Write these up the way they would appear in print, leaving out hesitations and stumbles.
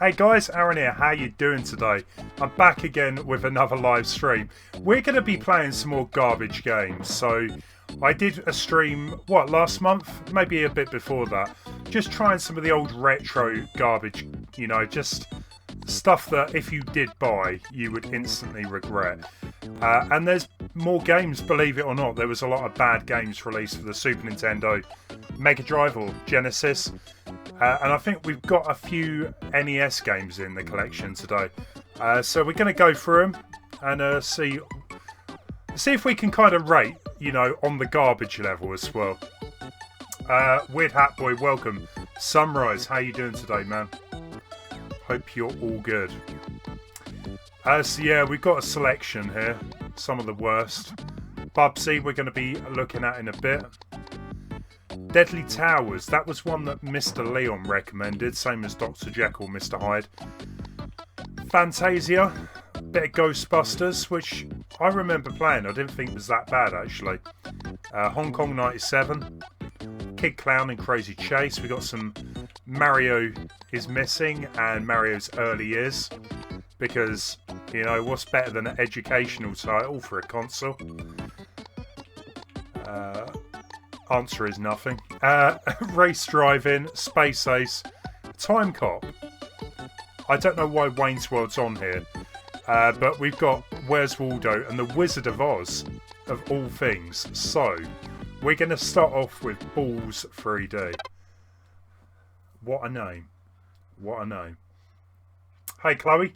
Hey guys, Aaron here. How you doing today? I'm back again with another live stream. We're going to be playing some more garbage games. So I did a stream, last month? Maybe a bit before that. Just trying some of the old retro garbage, just stuff that if you did buy, you would instantly regret. And there's more games, believe it or not. There was a lot of bad games released for the Super Nintendo, Mega Drive or Genesis. And I think we've got a few NES games in the collection today. So we're going to go through them and see if we can kind of rate, on the garbage level as well. Weird Hat Boy, welcome. Sunrise, how you doing today, man? Hope you're all good. So yeah, we've got a selection here. Some of the worst. Bubsy, we're going to be looking at in a bit. Deadly Towers, that was one that Mr. Leon recommended, same as Dr. Jekyll, Mr. Hyde. Fantasia, bit of Ghostbusters, which I remember playing. I didn't think it was that bad, actually. Hong Kong 97, Kid Clown and Crazy Chase. We got some Mario is Missing and Mario's Early Years, because, what's better than an educational title for a console? Answer is nothing. Race Drivin, Space Ace, Time Cop. I don't know why Wayne's World's on here, but we've got Where's Waldo and The Wizard of Oz, of all things. So, we're going to start off with Balls 3D. What a name. What a name. Hey, Chloe.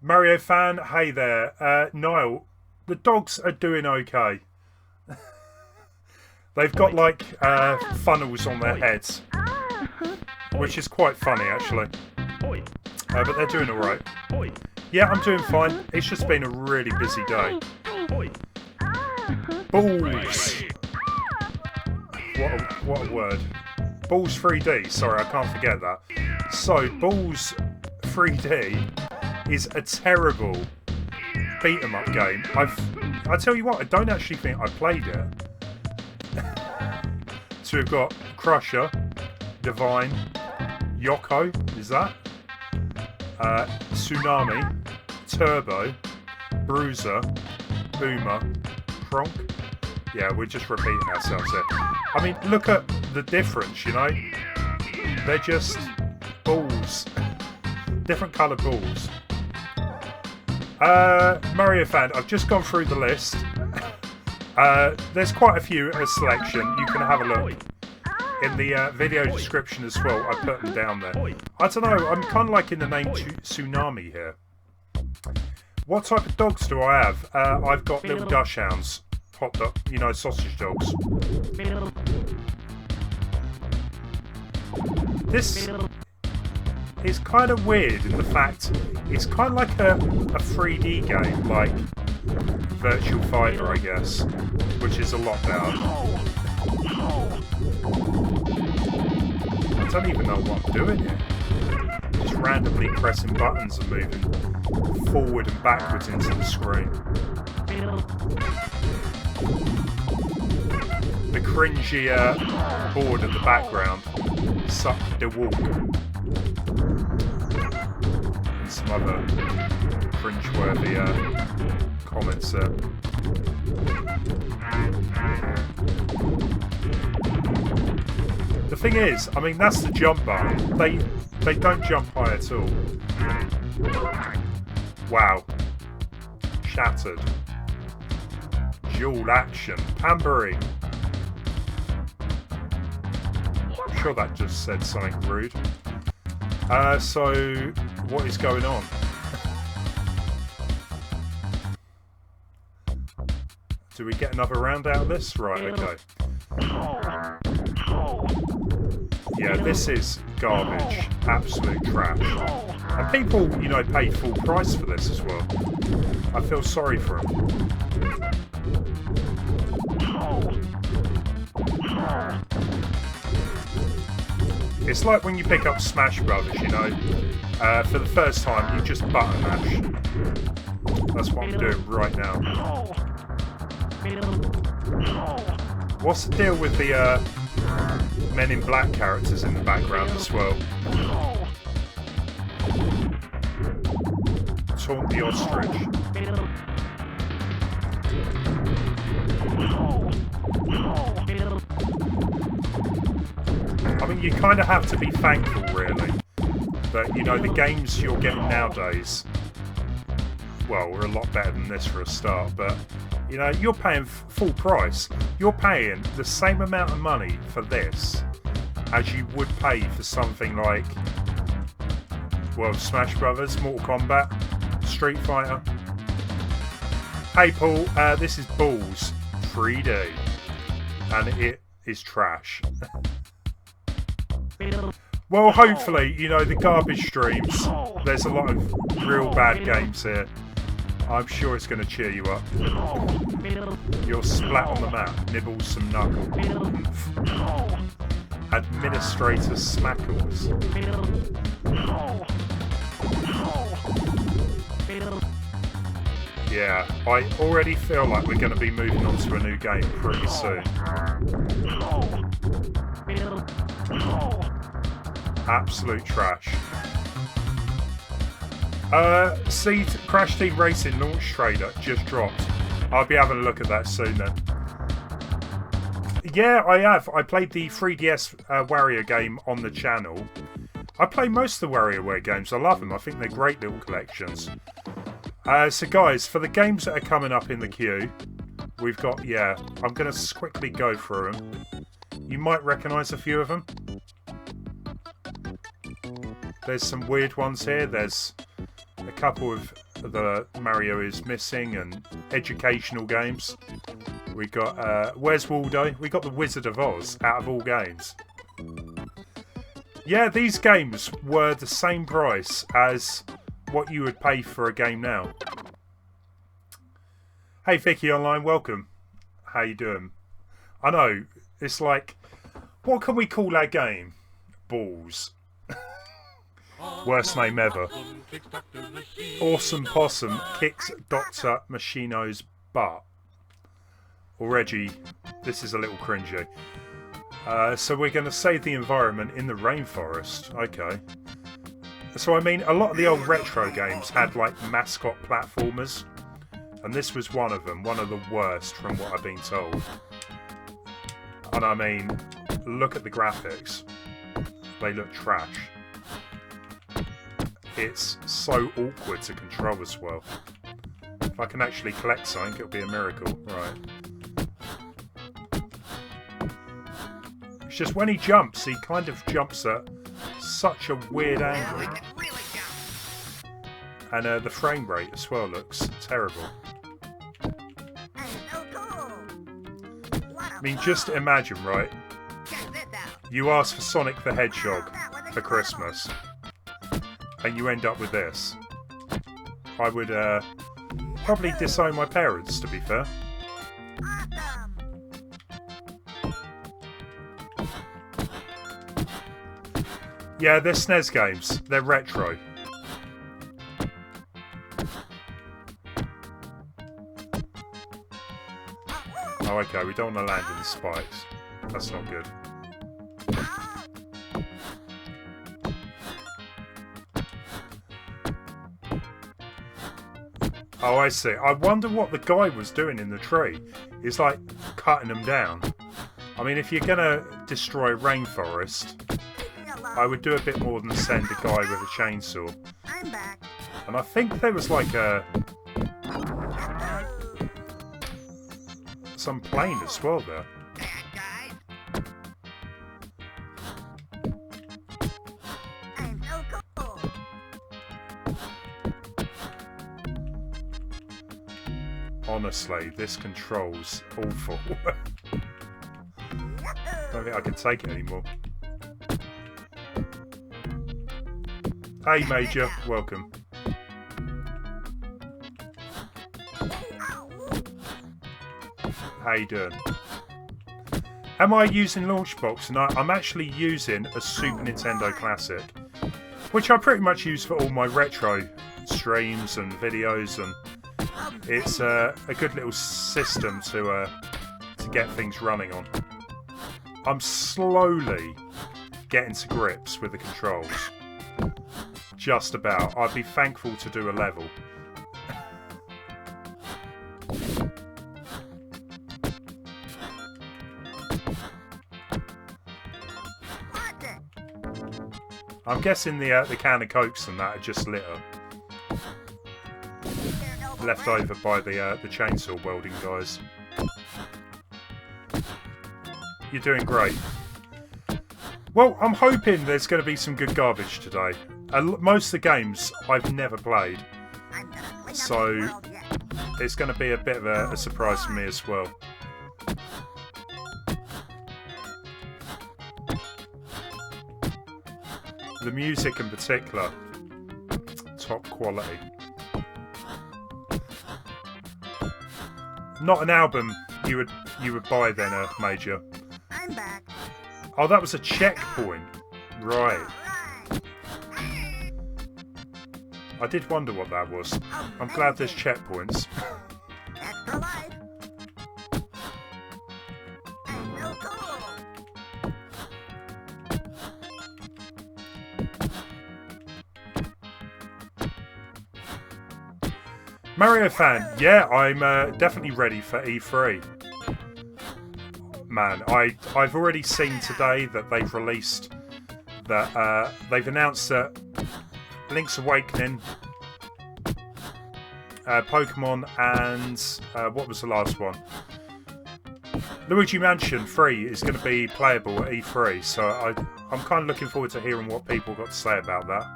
Mario fan, hey there. Niall, the dogs are doing okay. They've got like funnels on their heads, which is quite funny actually. But they're doing alright. Yeah, I'm doing fine. It's just been a really busy day. Balls! What a word. Balls 3D, sorry, I can't forget that. So, Balls 3D is a terrible beat 'em up game. I tell you what, I don't actually think I played it. So we've got Crusher, Divine, Yoko, is that? Tsunami, Turbo, Bruiser, Boomer, Kronk. Yeah, we're just repeating ourselves here. I mean, look at the difference, They're just balls. Different coloured balls. Mario fan, I've just gone through the list. There's quite a few in a selection. You can have a look in the video description as well. I put them down there. I don't know, I'm kind of like in the name Tsunami here. What type of dogs do I have? I've got little Dachshunds. Hot dog, sausage dogs. This is kind of weird in the fact it's kind of like a 3D game, like Virtual Fighter, I guess, which is a lot better. I don't even know what I'm doing here. Just randomly pressing buttons and moving forward and backwards into the screen. The cringy board in the background. Suck the walk. And some other cringeworthy comments there. The thing is, I mean, that's the jump button. They don't jump high at all. Wow. Shattered. Dual action. Pambury. I'm sure that just said something rude. So, what is going on? Do we get another round out of this? Right, okay. Yeah, this is garbage. Absolute trash. And people, pay full price for this as well. I feel sorry for them. It's like when you pick up Smash Brothers, for the first time you just button mash. That's what I'm doing right now. What's the deal with the Men in Black characters in the background as well? Taunt the Ostrich. I mean, you kind of have to be thankful, really, that, you know, the games you're getting nowadays, well, are a lot better than this for a start, but, you know, you're paying full price. You're paying the same amount of money for this as you would pay for something like, well, Smash Brothers, Mortal Kombat, Street Fighter. Hey Paul, this is Balls 3D, and it is trash. Well, hopefully, you know, the garbage streams, there's a lot of real bad games here. I'm sure it's going to cheer you up. You're splat on the map, nibbles some knuckle. Administrator smackles. Yeah, I already feel like we're going to be moving on to a new game pretty soon. Absolute trash. See, Crash Team Racing launch trailer just dropped. I'll be having a look at that soon then. Yeah, I have. I played the 3DS Wario game on the channel. I play most of the WarioWare games. I love them. I think they're great little collections. So guys, for the games that are coming up in the queue, we've got, yeah, I'm going to quickly go through them. You might recognise a few of them. There's some weird ones here. There's a couple of the Mario is Missing and educational games. We got Where's Waldo? We got the Wizard of Oz out of all games. Yeah, these games were the same price as what you would pay for a game now. Hey Vicky Online, welcome. How you doing? I know, it's like, what can we call our game? Balls. Worst name ever. Awesome Possum kicks Dr. Machino's butt. Already, this is a little cringy. So we're going to save the environment in the rainforest. Okay. So I mean, a lot of the old retro games had like mascot platformers. And this was one of them. One of the worst from what I've been told. And I mean, look at the graphics. They look trash. It's so awkward to control as well. If I can actually collect something, it'll be a miracle. Right. It's just when he jumps, he kind of jumps at such a weird angle. And the frame rate as well looks terrible. I mean, just imagine, right? You ask for Sonic the Hedgehog for Christmas. And you end up with this. I would probably disown my parents, to be fair. Yeah, they're SNES games. They're retro. Oh, okay, we don't want to land in the spikes. That's not good. Oh, I see. I wonder what the guy was doing in the tree. He's like cutting them down. I mean, if you're going to destroy a rainforest, I would do a bit more than send a guy with a chainsaw. And I think there was like some plane as well there. Honestly, this control's awful. Don't think I can take it anymore. Hey Major, welcome. How you doing? Am I using Launchbox? No, I'm actually using a Super Nintendo Classic, which I pretty much use for all my retro streams and videos, and it's a good little system to get things running on. I'm slowly getting to grips with the controls. Just about. I'd be thankful to do a level. I'm guessing the can of Cokes and that are just litter. Left over by the chainsaw welding guys. You're doing great. Well, I'm hoping there's going to be some good garbage today. Most of the games I've never played, so it's going to be a bit of a surprise for me as well. The music in particular, top quality. Not an album you would buy then, Major. I'm back. Oh, that was a checkpoint. Right. I did wonder what that was. I'm glad there's checkpoints. Extra life. And no cool. Mario fan, yeah, I'm definitely ready for E3. Man, I've already seen today that they've released that they've announced that Link's Awakening, Pokemon, and what was the last one? Luigi Mansion 3 is going to be playable at E3, so I'm kind of looking forward to hearing what people got to say about that.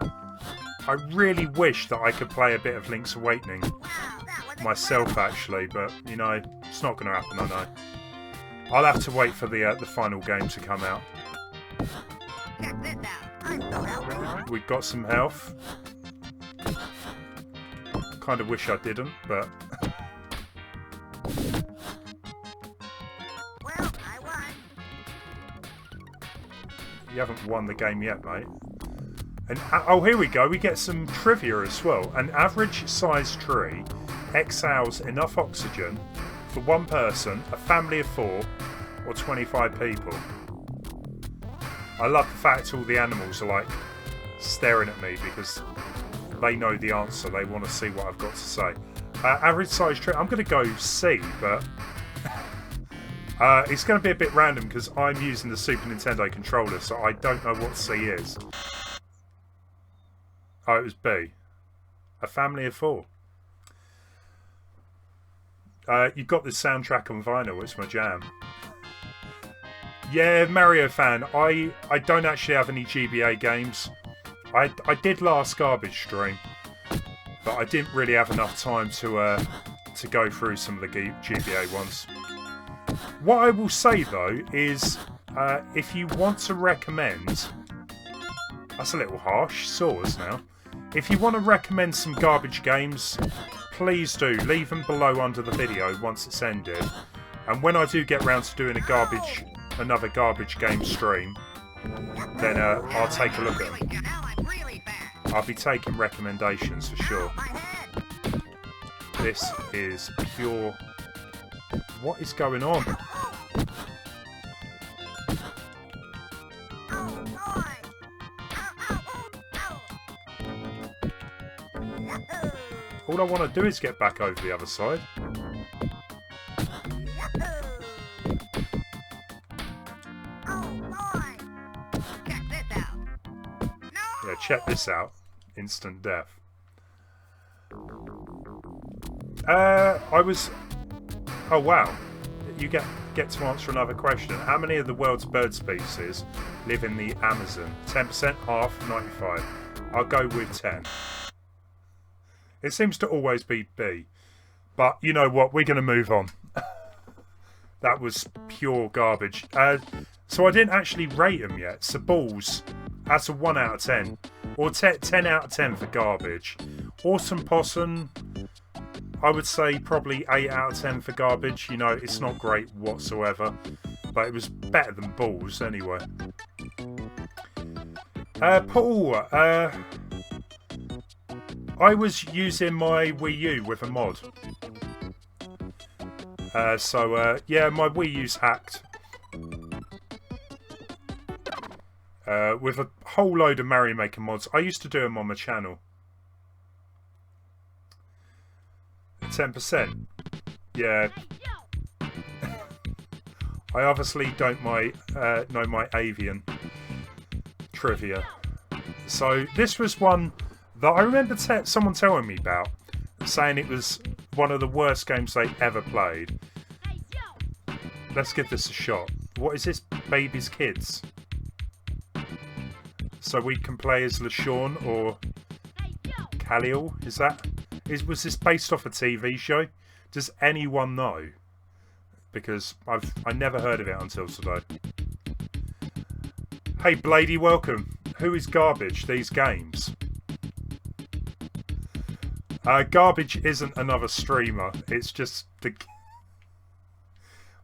I really wish that I could play a bit of Link's Awakening myself, actually, but you know, it's not going to happen. I know. I'll have to wait for the final game to come out. Check this out. I'm so healthy. We've got some health. Kind of wish I didn't, but Well, I won. you haven't won the game yet, mate. And oh, here we go. We get some trivia as well. An average-sized tree exhales enough oxygen for one person, a family of 4, or 25 people. I love the fact all the animals are like staring at me because they know the answer. They want to see what I've got to say. Average-sized tree. I'm going to go C, but it's going to be a bit random because I'm using the Super Nintendo controller, so I don't know what C is. Oh, it was B. A family of 4. You've got this soundtrack on vinyl. It's my jam. Yeah, Mario fan. I don't actually have any GBA games. I did last garbage stream, but I didn't really have enough time to go through some of the GBA ones. What I will say though is, if you want to recommend, that's a little harsh. Saws now. If you want to recommend some garbage games, please do leave them below under the video once it's ended. And when I do get round to doing another garbage game stream, then I'll take a look at them. I'll be taking recommendations for sure. This is pure. What is going on? All I want to do is get back over the other side. Yeah, check this out. Instant death. Oh wow. You get to answer another question. How many of the world's bird species live in the Amazon? 10%, half, 95. I'll go with 10. It seems to always be B. But you know what? We're going to move on. That was pure garbage. So I didn't actually rate them yet. So balls, that's a 1 out of 10. Or 10 out of 10 for garbage. Awesome Possum, I would say probably 8 out of 10 for garbage. You know, it's not great whatsoever. But it was better than balls anyway. Paul, I was using my Wii U with a mod. Yeah, my Wii U's hacked. With a whole load of Mario Maker mods. I used to do them on my channel. 10%. Yeah. I obviously don't know my avian trivia. So this was one that I remember someone telling me about, saying it was one of the worst games they ever played. Let's give this a shot. What is this? Baby's Kids. So we can play as LeSean or Khalil. Was this based off a TV show? Does anyone know? Because I never heard of it until today. Hey Blady, welcome. Who is Garbage? These games. Garbage isn't another streamer. It's just the.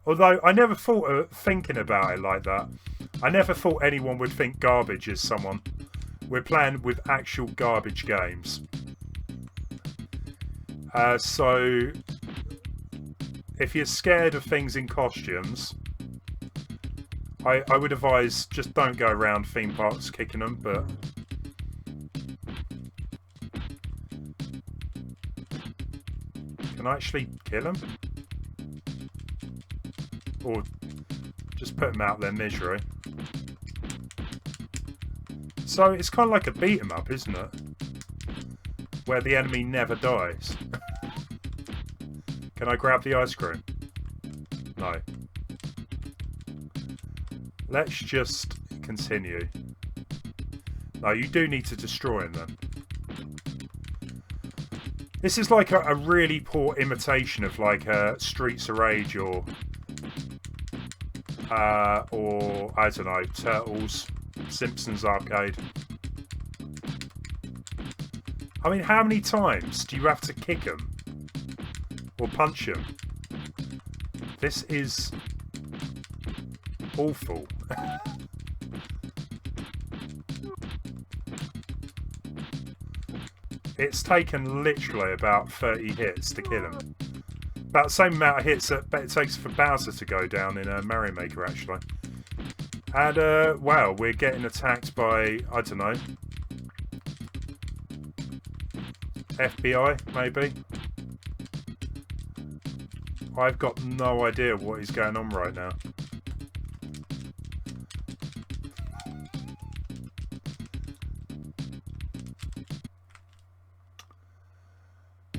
Although I never thought of thinking about it like that. I never thought anyone would think Garbage is someone. We're playing with actual garbage games. So if you're scared of things in costumes, I would advise just don't go around theme parks kicking them, but can I actually kill them? Or just put them out their misery? So it's kind of like a beat 'em up, isn't it? Where the enemy never dies. Can I grab the ice cream? No. Let's just continue. No, you do need to destroy him then. This is like a really poor imitation of like Streets of Rage or I don't know, Turtles, Simpsons Arcade. I mean, how many times do you have to kick him or punch him? This is awful. It's taken literally about 30 hits to kill him. About the same amount of hits that it takes for Bowser to go down in Mario Maker, actually. And, wow, we're getting attacked by, I don't know, FBI, maybe? I've got no idea what is going on right now.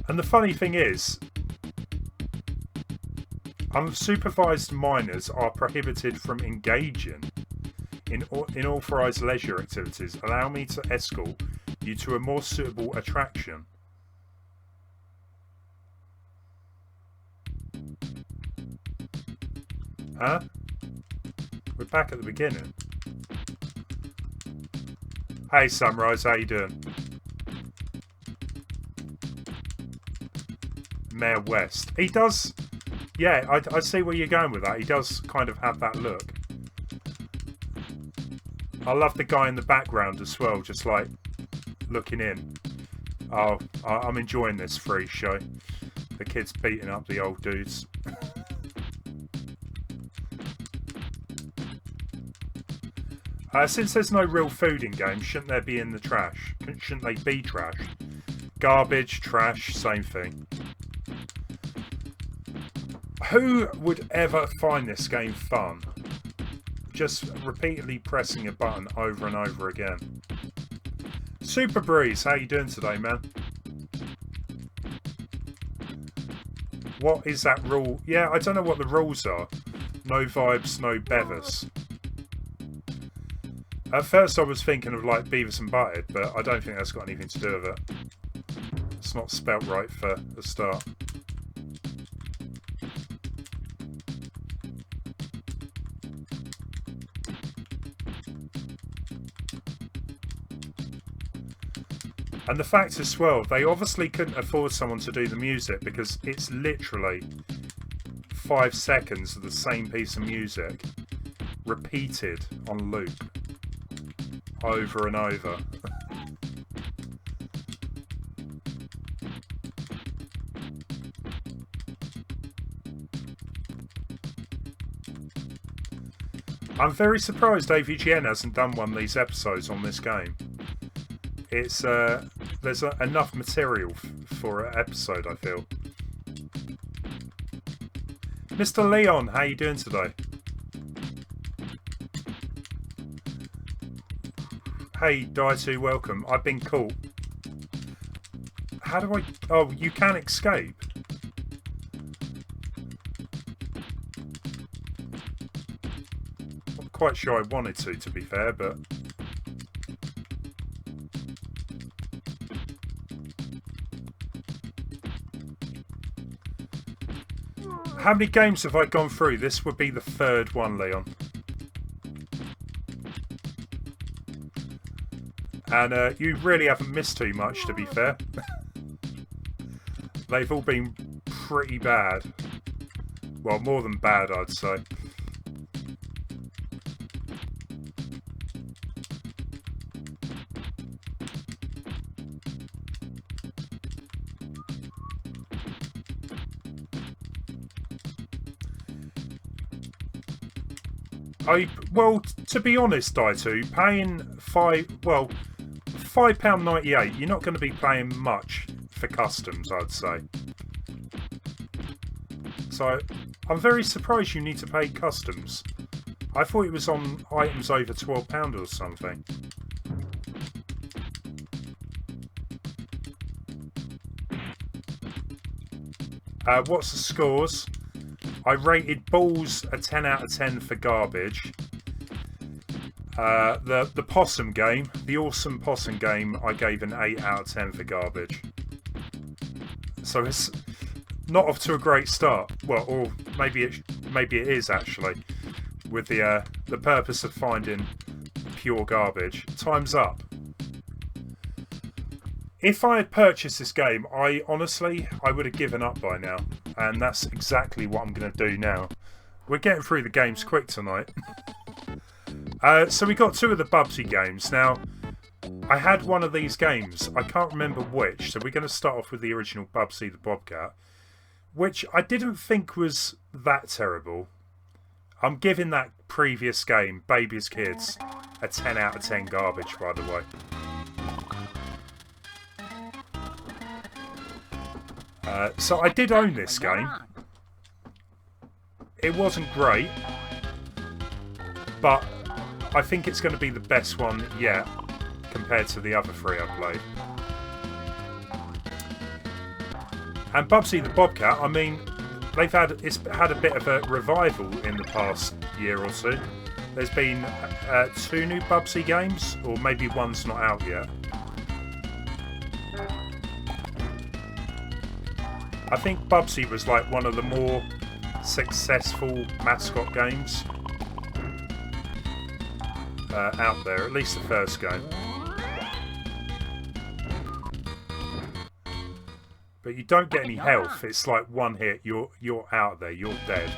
And the funny thing is, unsupervised minors are prohibited from engaging in unauthorized leisure activities. Allow me to escort you to a more suitable attraction. Huh? We're back at the beginning. Hey Sunrise, how you doing? Mayor West. He does... Yeah, I see where you're going with that. He does kind of have that look. I love the guy in the background as well, just like looking in. Oh, I'm enjoying this free show. The kids beating up the old dudes. Since there's no real food in games, shouldn't there be in the trash? Shouldn't they be trash? Garbage, trash, same thing. Who would ever find this game fun? Just repeatedly pressing a button over and over again. Super Breeze, how you doing today, man? What is that rule? Yeah, I don't know what the rules are. No vibes, no Beavis. At first I was thinking of like Beavis and Butthead, but I don't think that's got anything to do with it. It's not spelt right for the start. And the fact as well, they obviously couldn't afford someone to do the music because it's literally 5 seconds of the same piece of music repeated on loop over and over. I'm very surprised AVGN hasn't done one of these episodes on this game. It's there's enough material for an episode, I feel. Mr. Leon, how you doing today? Hey, Daitu, welcome. I've been caught. How do I... Oh, you can escape. Not quite sure I wanted to be fair, but... How many games have I gone through? This would be the third one, Leon. And you really haven't missed too much, to be fair. They've all been pretty bad. Well, more than bad, I'd say. Well, to be honest, Daitu, paying £5.98, you're not going to be paying much for customs, I'd say. So, I'm very surprised you need to pay customs. I thought it was on items over £12 or something. What's the scores? I rated Balls a 10 out of 10 for garbage. The possum game, the awesome possum game, I gave an 8 out of 10 for garbage. So it's not off to a great start. Well, or maybe it is actually, with the purpose of finding pure garbage. Time's up. If I had purchased this game, I would have given up by now. And that's exactly what I'm going to do now. We're getting through the games quick tonight. So we got two of the Bubsy games. Now, I had one of these games. I can't remember which. So we're going to start off with the original Bubsy the Bobcat. Which I didn't think was that terrible. I'm giving that previous game, Baby's Kids, a 10 out of 10 garbage, by the way. So I did own this game. It wasn't great, but I think it's going to be the best one yet compared to the other three I've played. And Bubsy the Bobcat, I mean, it's had a bit of a revival in the past year or two. There's been 2 new Bubsy games, or maybe one's not out yet. I think Bubsy was like one of the more successful mascot games out there, at least the first game. But you don't get any health. It's like one hit, you're out there, you're dead.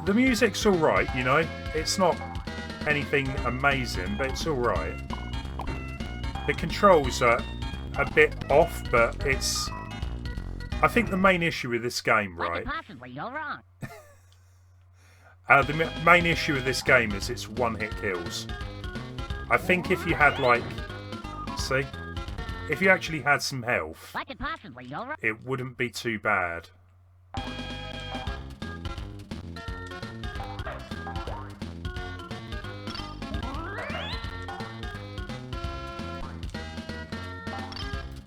The music's alright, you know. It's not anything amazing, but it's alright. The controls are a bit off, but it's... I think the main issue with this game, right? Possibly, you're wrong. The main issue with this game is it's one-hit kills. I think if you had, like... See? If you actually had some health, Possibly, you're wrong. it wouldn't be too bad.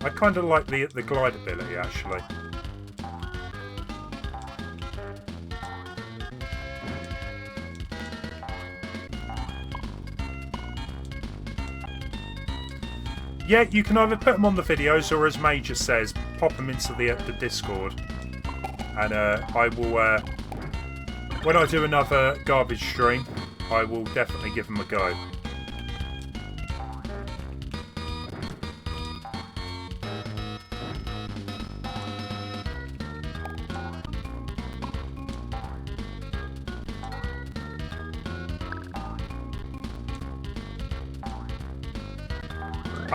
I kind of like the glide ability, actually. Yeah, you can either put them on the videos, or as Major says, pop them into the Discord. And I will, when I do another garbage stream, I will definitely give them a go.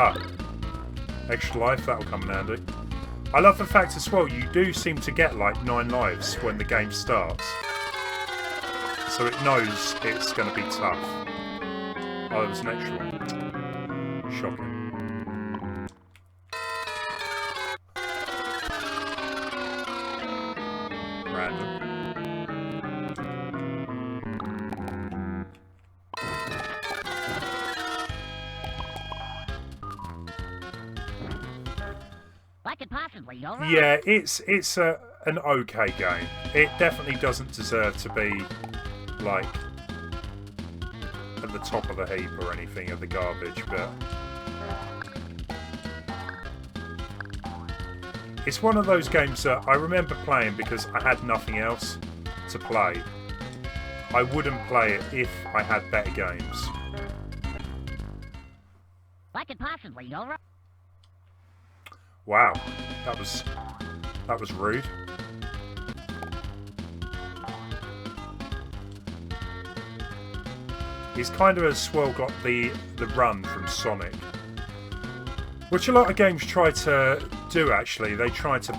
Ah, extra life, that'll come in handy. I love the fact as well, you do seem to get like 9 lives when the game starts. So it knows it's going to be tough. Oh, there was an extra one. Shocking. Random. Yeah, it's an okay game. It definitely doesn't deserve to be like at the top of the heap or anything of the garbage, but it's one of those games that I remember playing because I had nothing else to play. I wouldn't play it if I had better games. What could possibly go wrong? Wow, that was rude. He's kind of as well got the run from Sonic, which a lot of games try to do. Actually, they try to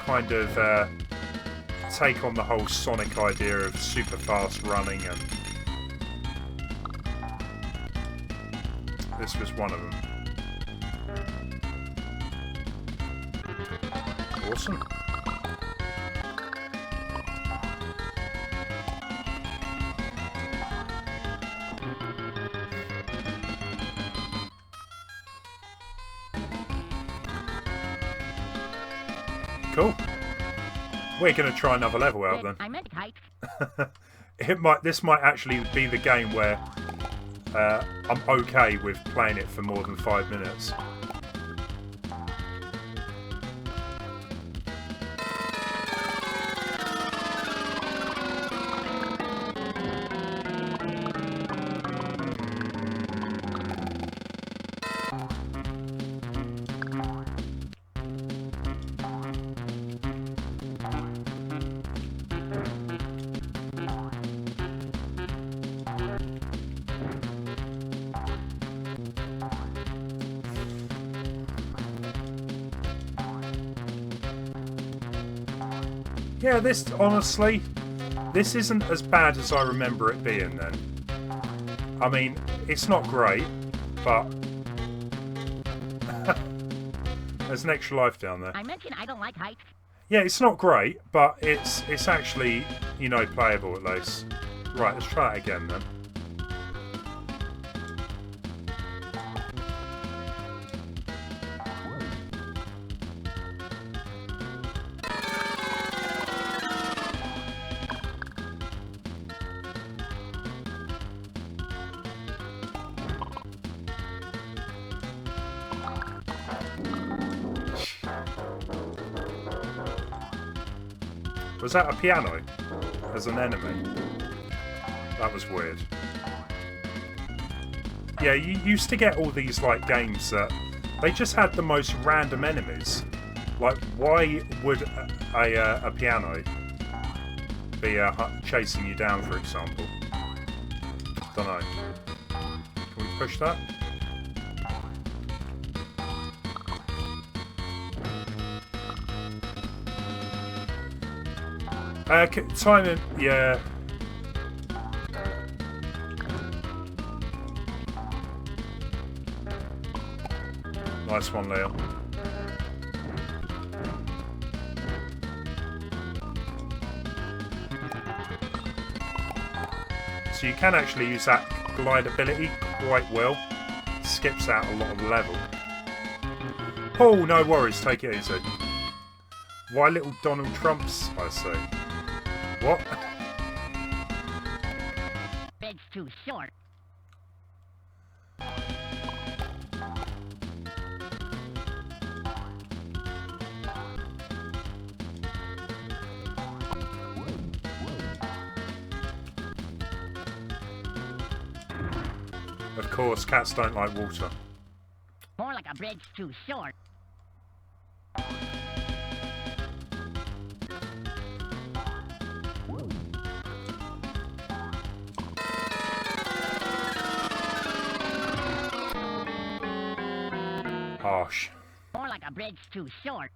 kind of take on the whole Sonic idea of super fast running, and this was one of them. Awesome. Cool. We're going to try another level out then. I meant height. This might actually be the game where I'm okay with playing it for more than 5 minutes. Yeah, honestly, this isn't as bad as I remember it being then. I mean, it's not great, but there's an extra life down there. I mentioned I don't like heights. Yeah, it's not great, but it's actually, you know, playable at least. Right, let's try it again then. Was that a piano as an enemy? That was weird. Yeah, you used to get all these like games that they just had the most random enemies. Like, why would a piano be chasing you down, for example? Don't know. Can we push that? Timing, yeah. Nice one, Leo. So you can actually use that glide ability quite well. Skips out a lot of the level. Oh, no worries, take it easy. Why little Donald Trumps, I say. What? Bed's too short. Of course, cats don't like water. More like a bridge too short. harsh. More like a bridge too short.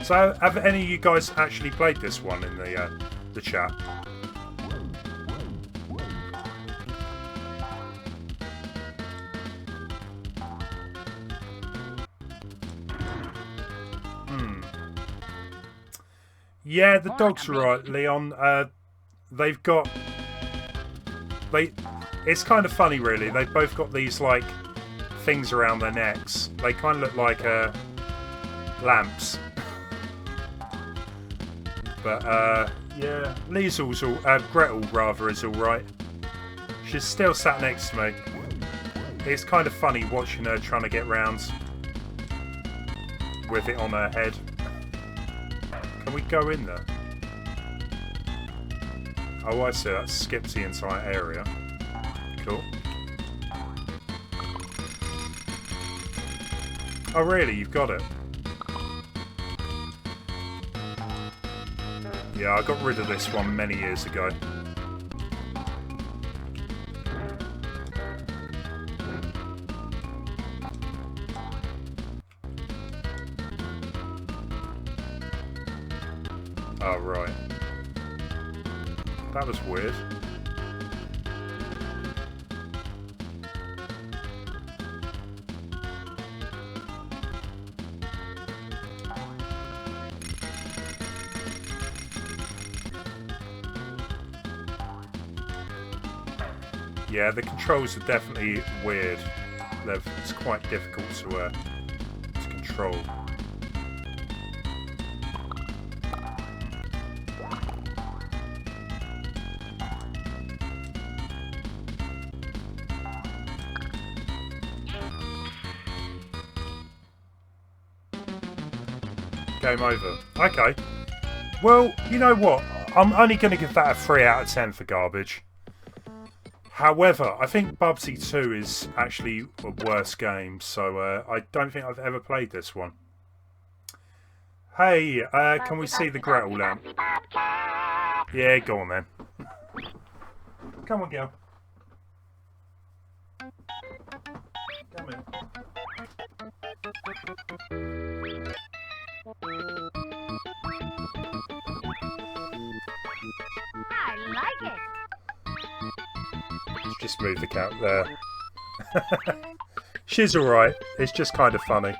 So, have any of you guys actually played this one in the chat? Yeah, the dogs are right, Leon. They've got... It's kind of funny, really. They've both got these, like, things around their necks. They kind of look like lamps. But, yeah, Liesel's Gretel, rather, is alright. She's still sat next to me. It's kind of funny watching her trying to get round with it on her head. Can we go in there? Oh, I see. That skips the entire area. Cool. Oh, really? You've got it? Yeah, I got rid of this one many years ago. Oh, right. That was weird. Yeah, the controls are definitely weird. It's quite difficult to control. Game over. Okay. Well, you know what? I'm only going to give that a 3 out of 10 for garbage. However, I think Bubsy 2 is actually a worse game, so I don't think I've ever played this one. Hey, can we see the Gretel lamp? Yeah, go on then. Come on, girl. Come in. I like it. Let's just move the cat there. She's alright. It's just kind of funny.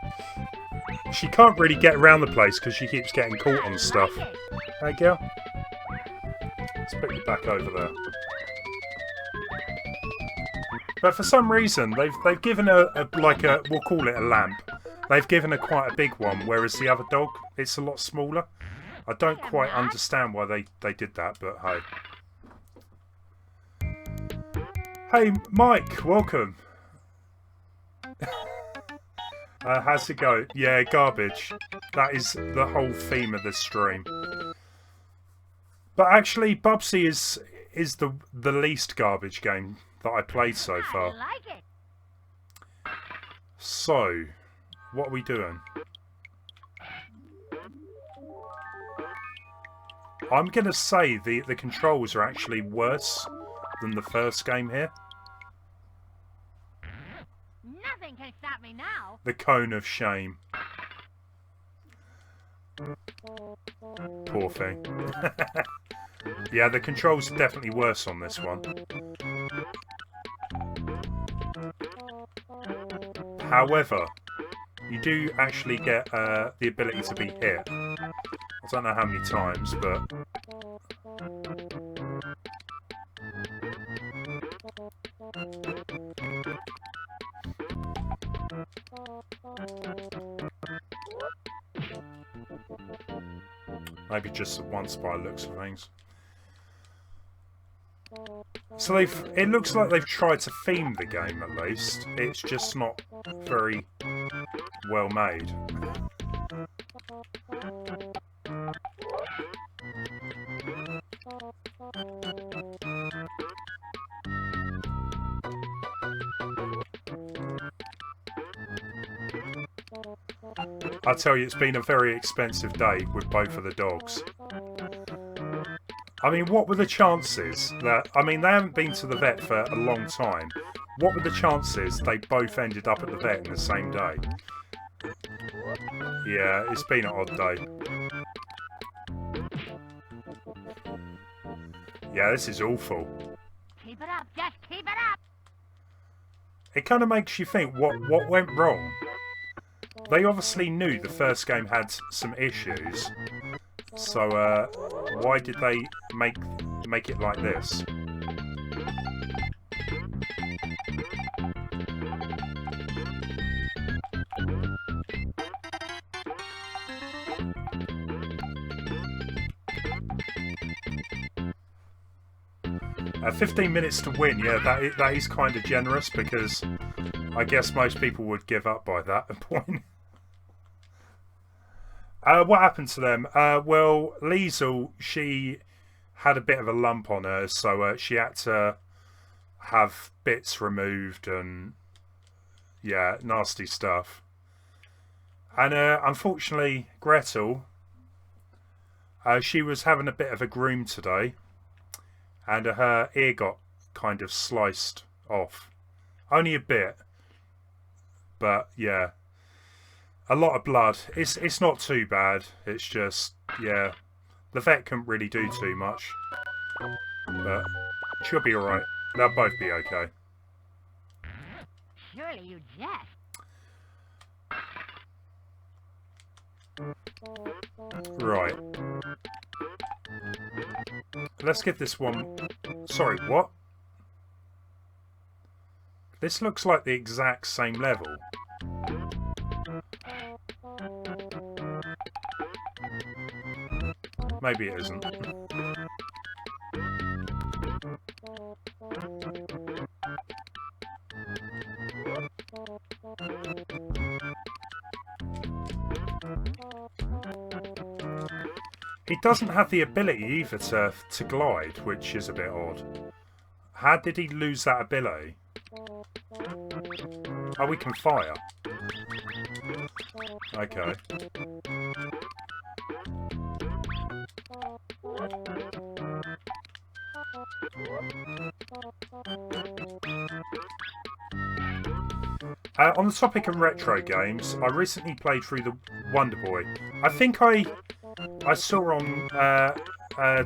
She can't really get around the place because she keeps getting caught on stuff. Hey, girl. Let's put you back over there. But for some reason, they've given her we'll call it a lamp. They've given her quite a big one, whereas the other dog, it's a lot smaller. I don't quite understand why they did that, but hey. Hey, Mike, welcome. How's it go? Yeah, garbage. That is the whole theme of this stream. But actually, Bubsy is the least garbage game that I played so far. I like it. So, what are we doing? I'm going to say the controls are actually worse than the first game here. Nothing can stop me now. The cone of shame. Poor thing. Yeah, the controls are definitely worse on this one. However, you do actually get the ability to be hit. I don't know how many times, but... maybe just once by the looks of things. So it looks like they've tried to theme the game at least. It's just not very well made. I tell you, it's been a very expensive day with both of the dogs. I mean, what were the chances that... I mean, they haven't been to the vet for a long time. What were the chances they both ended up at the vet in the same day? Yeah, it's been an odd day. Yeah, this is awful. Keep it up, just keep it up. It kind of makes you think, what went wrong? They obviously knew the first game had some issues, so why did they make it like this? 15 minutes to win, yeah, that is kind of generous, because I guess most people would give up by that point. What happened to them? Well, Liesel, she had a bit of a lump on her, so she had to have bits removed and, yeah, nasty stuff. And unfortunately, Gretel, she was having a bit of a groom today, and her ear got kind of sliced off. Only a bit, but yeah, a lot of blood. It's not too bad. It's just, yeah, the vet couldn't really do too much, but she'll be alright. They'll both be okay. Surely you jest. Right. Let's get this one. Sorry, what? This looks like the exact same level. Maybe it isn't. He doesn't have the ability either to glide, which is a bit odd. How did he lose that ability? Oh, we can fire. Okay. On the topic of retro games, I recently played through the Wonder Boy. I think I saw on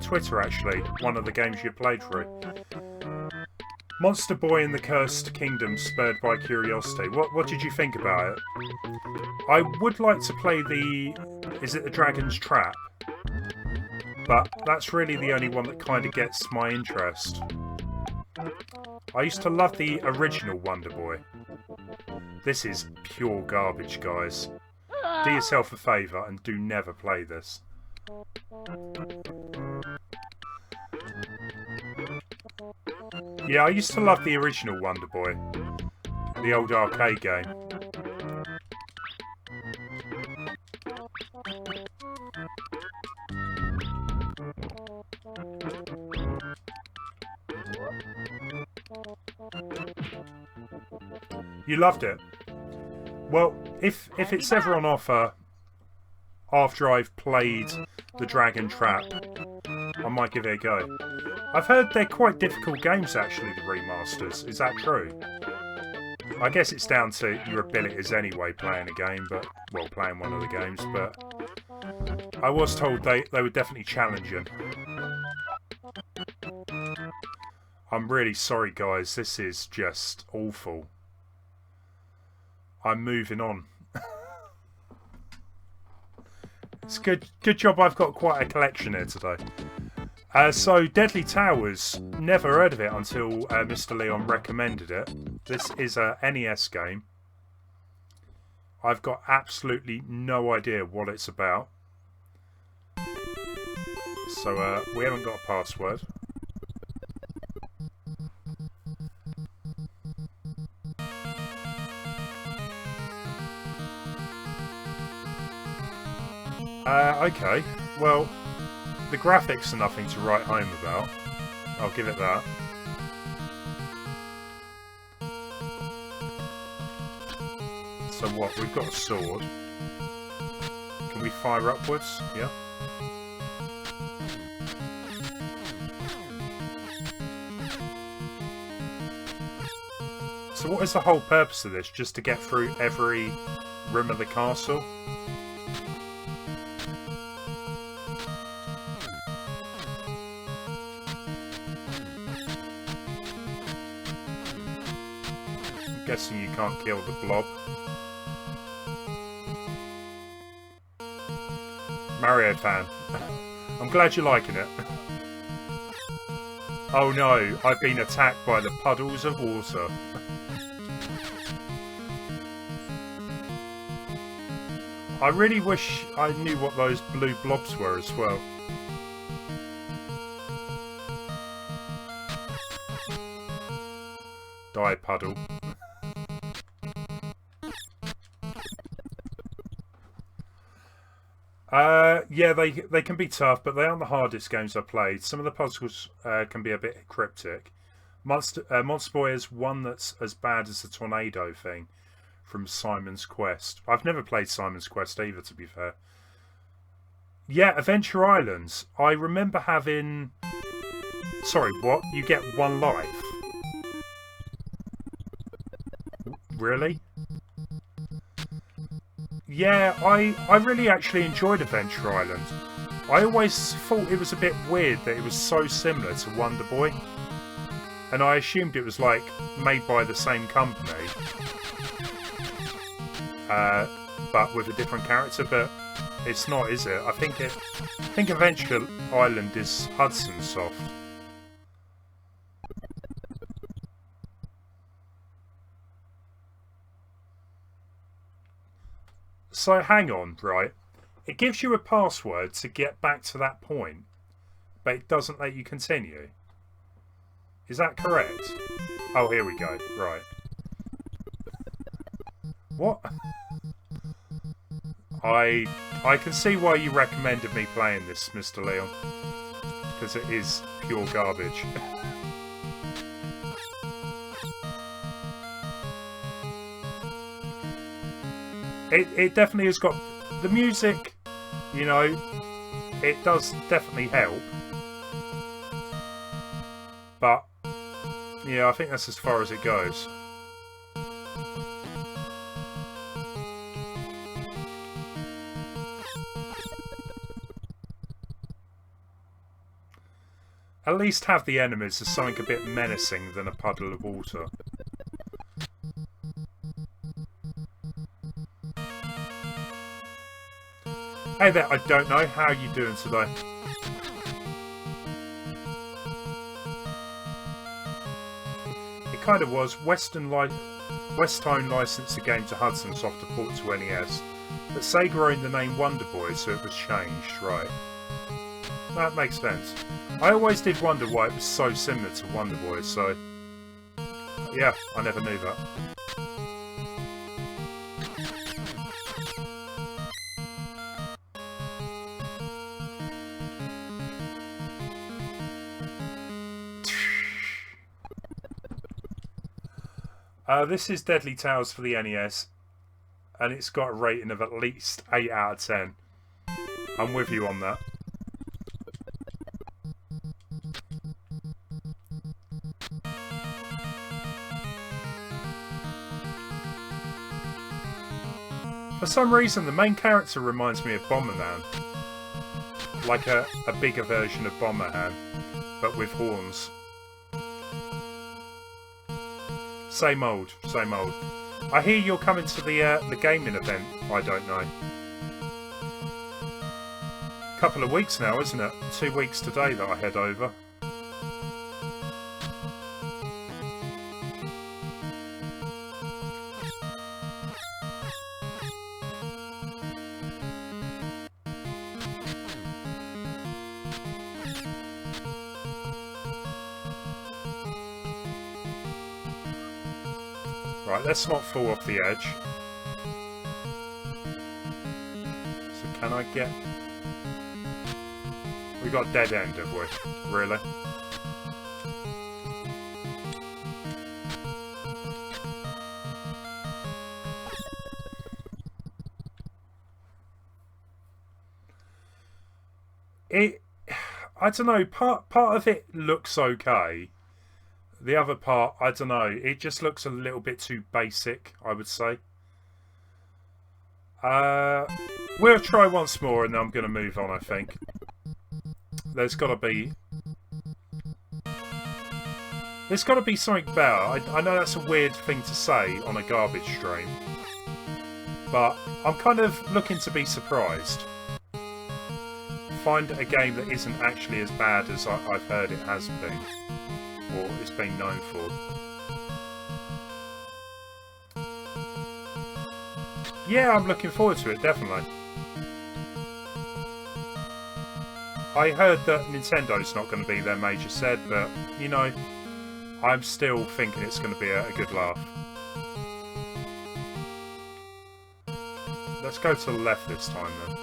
Twitter, actually, one of the games you played through. Monster Boy and the Cursed Kingdom spurred by curiosity. What did you think about it? I would like to play is it the Dragon's Trap? But that's really the only one that kind of gets my interest. I used to love the original Wonder Boy. This is pure garbage, guys. Do yourself a favour and do never play this. Yeah, I used to love the original Wonder Boy. The old arcade game. You loved it? Well, if it's ever on offer after I've played the Dragon Trap, I might give it a go. I've heard they're quite difficult games, actually, the remasters. Is that true? I guess it's down to your abilities anyway, playing a game, but, well, playing one of the games, but I was told they were definitely challenging. I'm really sorry, guys. This is just awful. I'm moving on. It's good job I've got quite a collection here today. So, Deadly Towers, never heard of it until Mr. Leon recommended it. This is a NES game. I've got absolutely no idea what it's about. So, we haven't got a password. Okay, well, the graphics are nothing to write home about. I'll give it that. So what, we've got a sword. Can we fire upwards? Yeah. So what is the whole purpose of this? Just to get through every room of the castle? I'm guessing you can't kill the blob. Mario fan. I'm glad you're liking it. Oh no, I've been attacked by the puddles of water. I really wish I knew what those blue blobs were as well. Die, puddle. Yeah, they can be tough, but they aren't the hardest games I've played. Some of the puzzles can be a bit cryptic. Monster Boy is one that's as bad as the tornado thing from Simon's Quest. I've never played Simon's Quest either, to be fair. Yeah, Adventure Islands. I remember having... Sorry, what? You get one life? Really? Yeah, I really actually enjoyed Adventure Island. I always thought it was a bit weird that it was so similar to Wonder Boy. And I assumed it was like made by the same company. But with a different character, but it's not, is it? I think Adventure Island is Hudson Soft. So hang on, right? It gives you a password to get back to that point, but it doesn't let you continue. Is that correct? Oh, here we go. Right. What? I can see why you recommended me playing this, Mr. Leon. Because it is pure garbage. It definitely has got... The music, you know, it does definitely help. But, yeah, I think that's as far as it goes. At least have the enemies as something a bit menacing than a puddle of water. Hey there, I don't know. How are you doing today? It kind of was. Westone licensed the game to Hudson Soft to port to NES, but Sega owned the name Wonder Boy, so it was changed, right? That makes sense. I always did wonder why it was so similar to Wonder Boy, so... Yeah, I never knew that. This is Deadly Tales for the NES, and it's got a rating of at least 8 out of 10. I'm with you on that. For some reason, the main character reminds me of Bomberman. Like a bigger version of Bomberman, but with horns. Same old, same old. I hear you're coming to the gaming event. I don't know. Couple of weeks now, isn't it? 2 weeks today that I head over. Right, let's not fall off the edge. So can I get... We got dead end, have we? Really? I don't know, part of it looks okay. The other part, I don't know. It just looks a little bit too basic, I would say. We'll try once more and then I'm going to move on, I think. There's got to be something better. I know that's a weird thing to say on a garbage stream, but I'm kind of looking to be surprised. Find a game that isn't actually as bad as I've heard it has been, or it's been known for. Yeah, I'm looking forward to it, definitely. I heard that Nintendo's not going to be their major set, but, you know, I'm still thinking it's going to be a good laugh. Let's go to the left this time, then.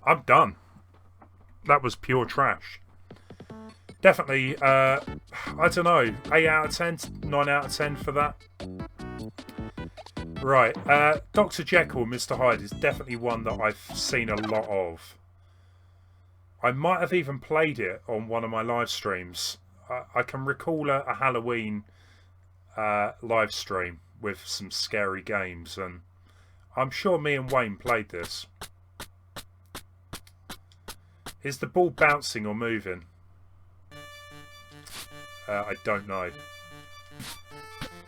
I'm done. That was pure trash. Definitely, I don't know, 8 out of 10, 9 out of 10 for that. Right, Dr. Jekyll and Mr. Hyde is definitely one that I've seen a lot of. I might have even played it on one of my live streams. I can recall a Halloween live stream with some scary games, and I'm sure me and Wayne played this. Is the ball bouncing or moving? I don't know.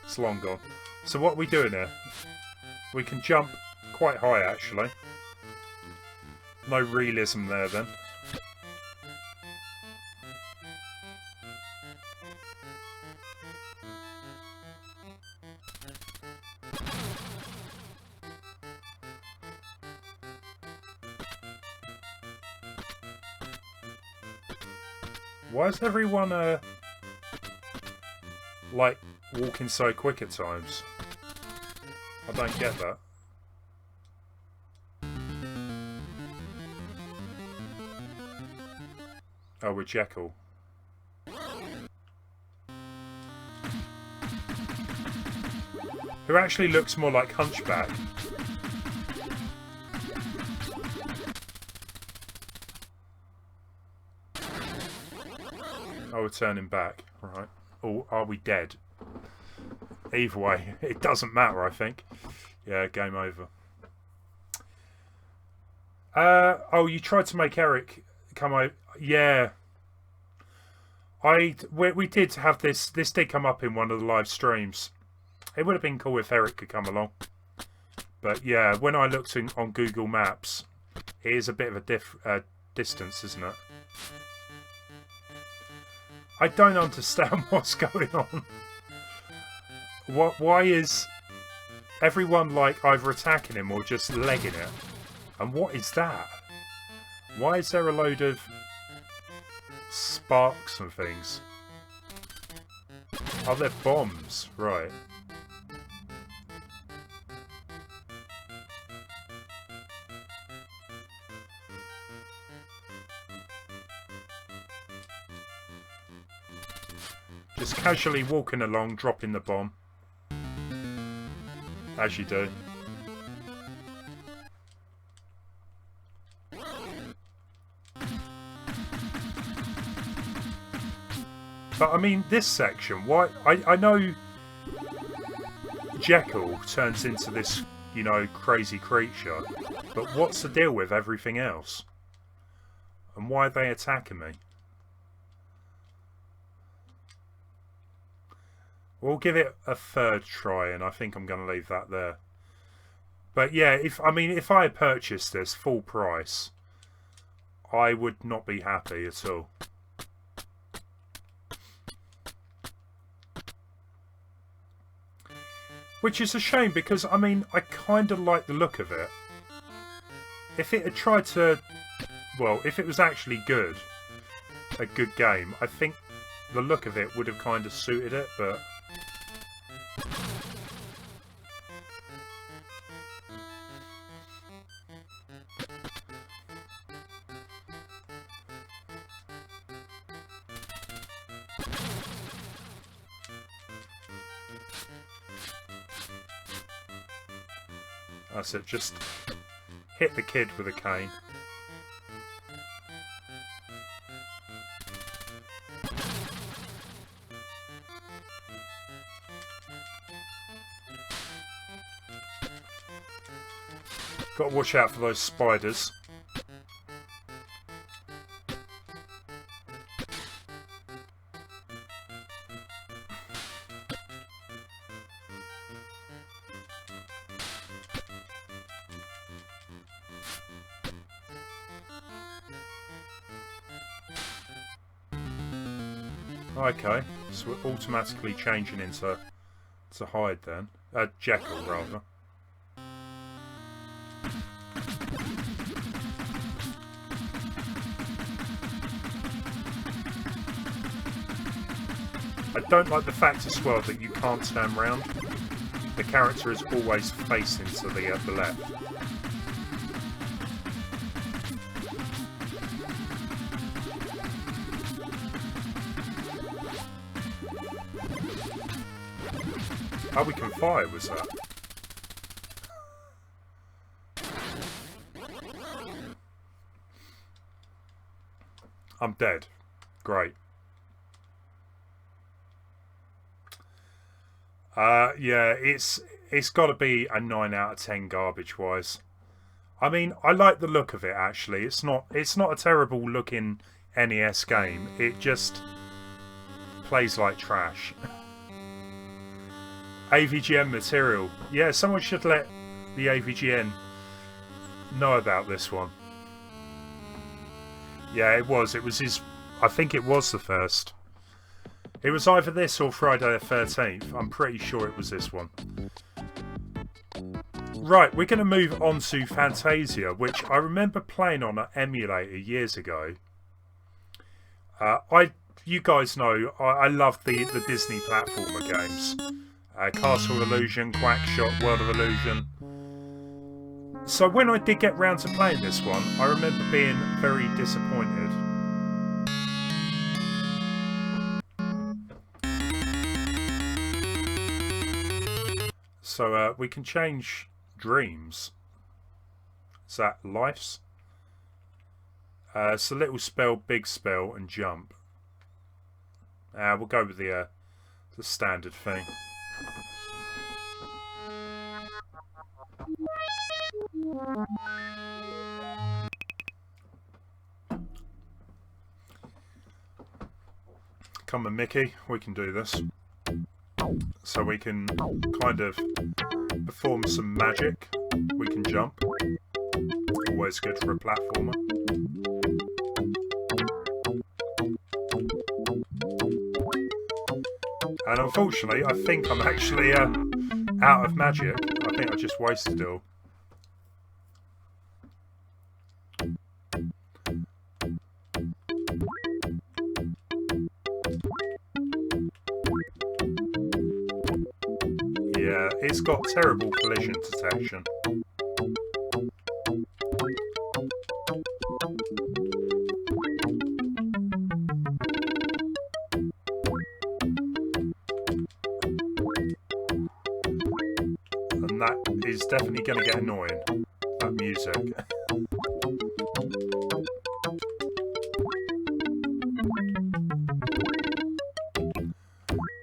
It's long gone. So what are we doing here? We can jump quite high, actually. No realism there, then. Why is everyone, like, walking so quick at times? I don't get that. Oh, we're Jekyll. Who actually looks more like Hunchback. Oh, we're turning back. Right. Or are we dead? Either way, it doesn't matter, I think. Yeah, game over. Oh, you tried to make Eric come over. Yeah. We did have this. This did come up in one of the live streams. It would have been cool if Eric could come along. But yeah, when I looked on Google Maps, it is a bit of a distance, isn't it? I don't understand what's going on. Why is everyone like either attacking him or just legging it? And what is that? Why is there a load of sparks and things? Oh, they're bombs, right. Just casually walking along, dropping the bomb. As you do. But I mean, this section, why? I know Jekyll turns into this, you know, crazy creature, but what's the deal with everything else? And why are they attacking me? We'll give it a third try, and I think I'm going to leave that there. But yeah, if I had purchased this full price, I would not be happy at all. Which is a shame because, I mean, I kind of like the look of it. If it had tried to... Well, if it was actually good, a good game, I think the look of it would have kind of suited it, but... That's it, just hit the kid with a cane. Got to watch out for those spiders. Okay, so we're automatically changing into Hyde then. Jekyll, rather. I don't like the fact as well that you can't turn round. The character is always facing to the left. Oh, we can fire, was that? I'm dead. Great. Yeah, it's got to be a 9 out of 10 garbage-wise. I mean, I like the look of it, actually. It's not a terrible looking NES game. It just plays like trash. AVGN material. Yeah, someone should let the AVGN know about this one. Yeah, it was. It was his... I think it was the first. It was either this or Friday the 13th. I'm pretty sure it was this one. Right, we're going to move on to Fantasia, which I remember playing on an emulator years ago. You guys know, I love the Disney platformer games. Castle Illusion, Quackshot, World of Illusion. So when I did get round to playing this one, I remember being very disappointed. So we can change dreams. Is that lives? It's a little spell, big spell, and jump. We'll go with the standard thing. Come on, Mickey, we can do this. So we can kind of perform some magic. We can jump. Always good for a platformer. And unfortunately, I think I'm actually out of magic. I think I just wasted it all. Yeah, it's got terrible collision detection. And that is definitely going to get annoying, that music.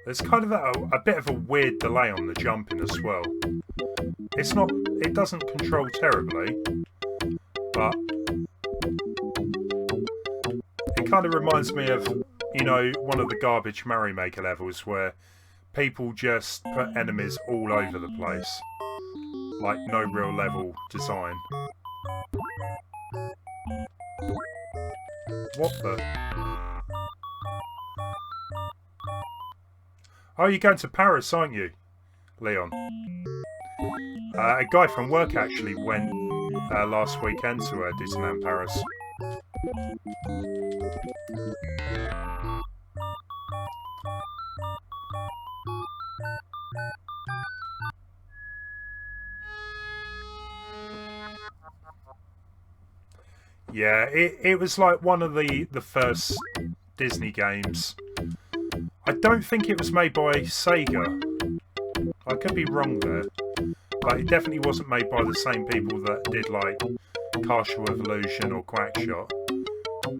There's kind of a bit of a weird delay on the jumping as well. It doesn't control terribly, but it kind of reminds me of, you know, one of the garbage Mario Maker levels where people just put enemies all over the place. Like, no real level design. What the... Oh, you're going to Paris, aren't you, Leon? A guy from work actually went last weekend to Disneyland Paris. Yeah, it was like one of the first Disney games. I don't think it was made by Sega. I could be wrong there. but it definitely wasn't made by the same people that did like Castle of Illusion or Quackshot,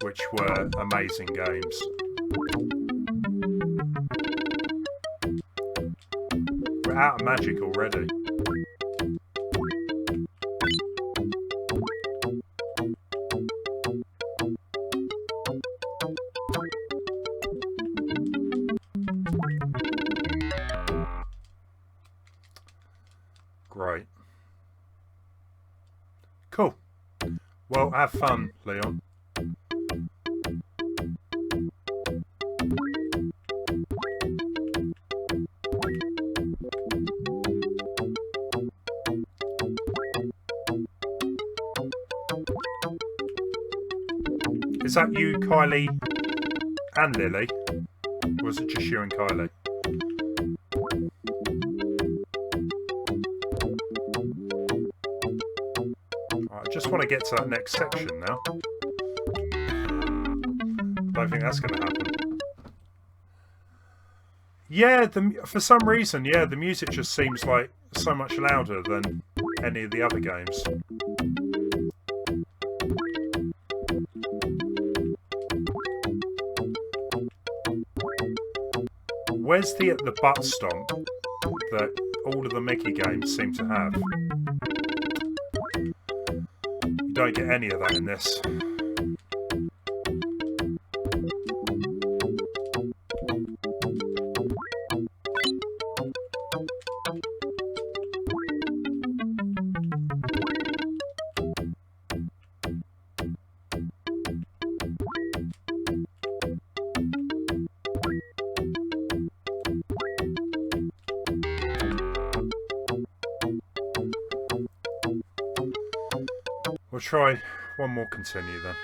which were amazing games. We're out of magic already. Great. Cool. Well, have fun, Leon. Is that you, Kylie, and Lily? Or is it just you and Kylie? I just want to get to that next section now. Don't think that's going to happen. Yeah, for some reason, yeah, the music just seems like so much louder than any of the other games. Where's the butt stomp that all of the Mickey games seem to have? You don't get any of that in this. We'll try one more continue then.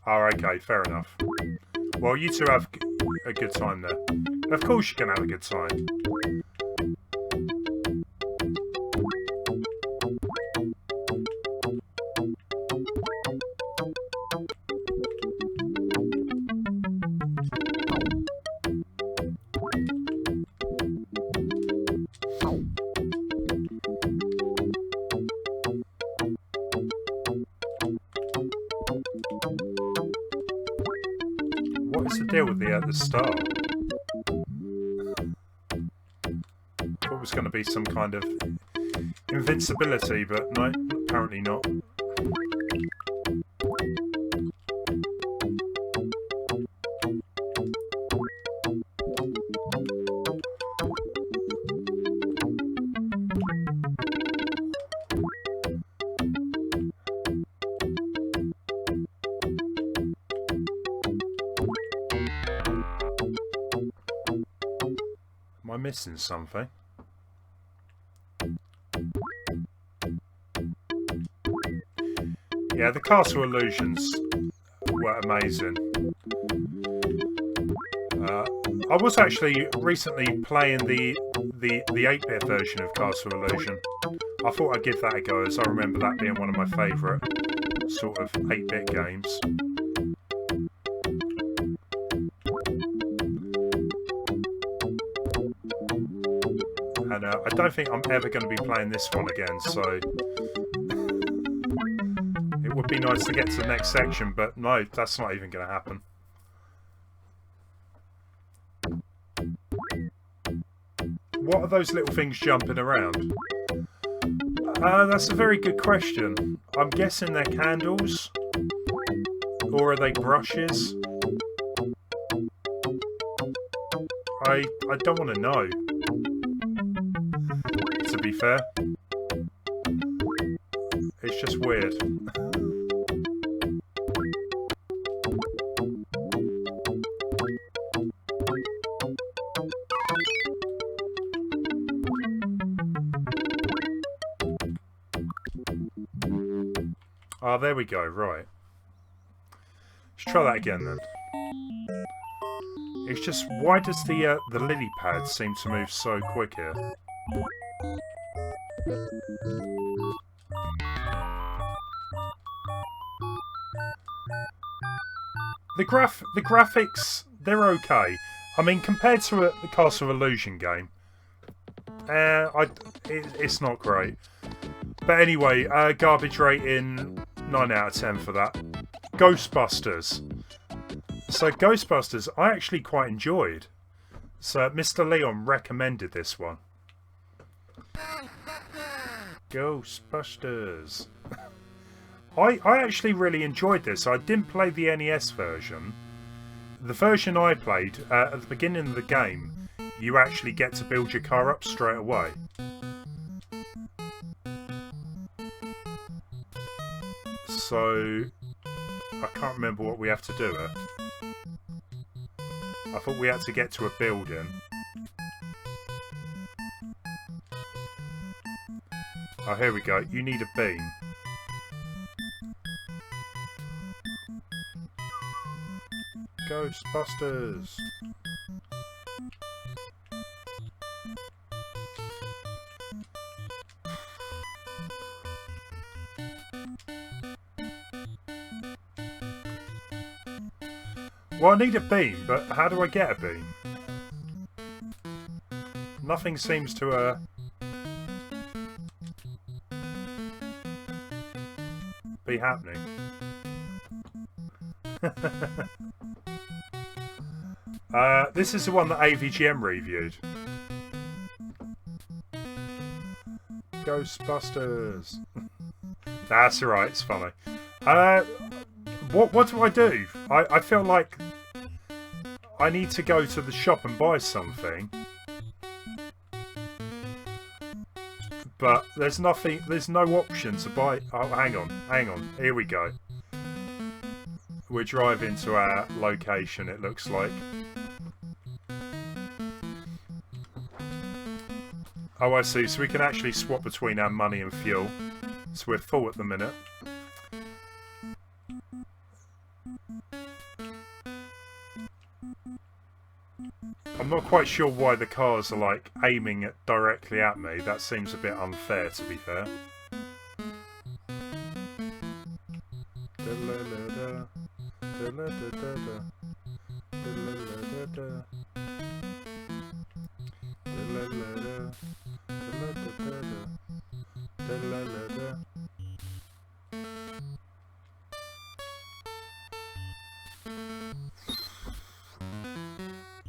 Oh, okay, fair enough. Well, you two have a good time there. Of course you can have a good time. What is the deal with the star? I thought it was going to be some kind of invincibility, but no, apparently not. Am I missing something? Yeah, the Castle Illusions were amazing. I was actually recently playing the 8-bit version of Castle Illusion. I thought I'd give that a go, as I remember that being one of my favourite sort of 8-bit games. And I don't think I'm ever going to be playing this one again, so it would be nice to get to the next section, but no, that's not even going to happen. What are those little things jumping around? That's a very good question. I'm guessing they're candles, or are they brushes? I don't want to know, to be fair. It's just weird. Ah, there we go, right. Let's try that again then. It's just, why does the lily pad seem to move so quick here? The graphics, they're okay. I mean, compared to the Castle Illusion game, it's not great. But anyway, garbage rating 9 out of 10 for that. Ghostbusters. So Ghostbusters, I actually quite enjoyed. So Mr. Leon recommended this one. Ghostbusters. I actually really enjoyed this. I didn't play the NES version. The version I played, at the beginning of the game, you actually get to build your car up straight away. So, I can't remember what we have to do here. I thought we had to get to a building. Oh, here we go. You need a beam. Ghostbusters. Well, I need a beam, but how do I get a beam? Nothing seems to, be happening. This is the one that AVGM reviewed. Ghostbusters. That's alright, it's funny. What do I do? I feel like I need to go to the shop and buy something. But there's nothing, there's no option to buy. Oh, hang on. Here we go. We're driving to our location, it looks like. Oh, I see. So we can actually swap between our money and fuel. So we're full at the minute. I'm not quite sure why the cars are like aiming directly at me. That seems a bit unfair, to be fair.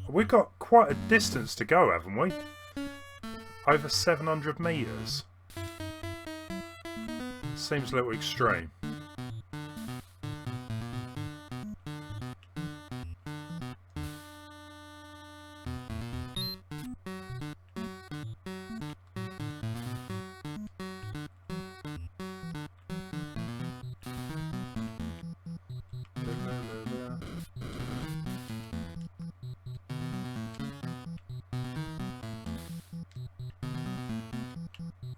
We've got quite a distance to go, haven't we? Over 700 metres. Seems a little extreme.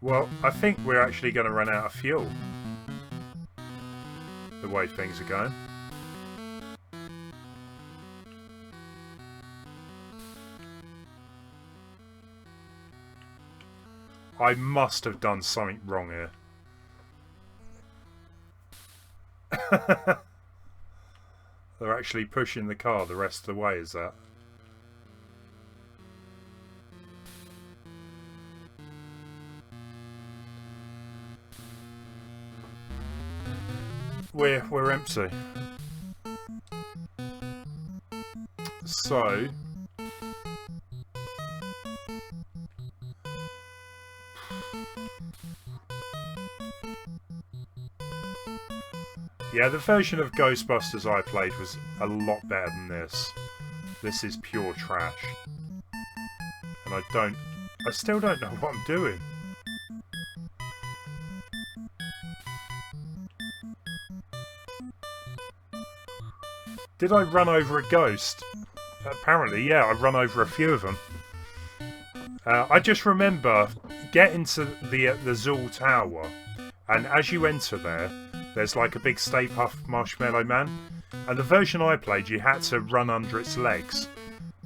Well, I think we're actually going to run out of fuel. The way things are going. I must have done something wrong here. They're actually pushing the car the rest of the way, is that? We're empty. So yeah, the version of Ghostbusters I played was a lot better than this. This is pure trash. And I still don't know what I'm doing. Did I run over a ghost? Apparently, yeah, I run over a few of them. I just remember getting to the Zool Tower, and as you enter there, there's like a big Stay Puft Marshmallow Man. And the version I played, you had to run under its legs,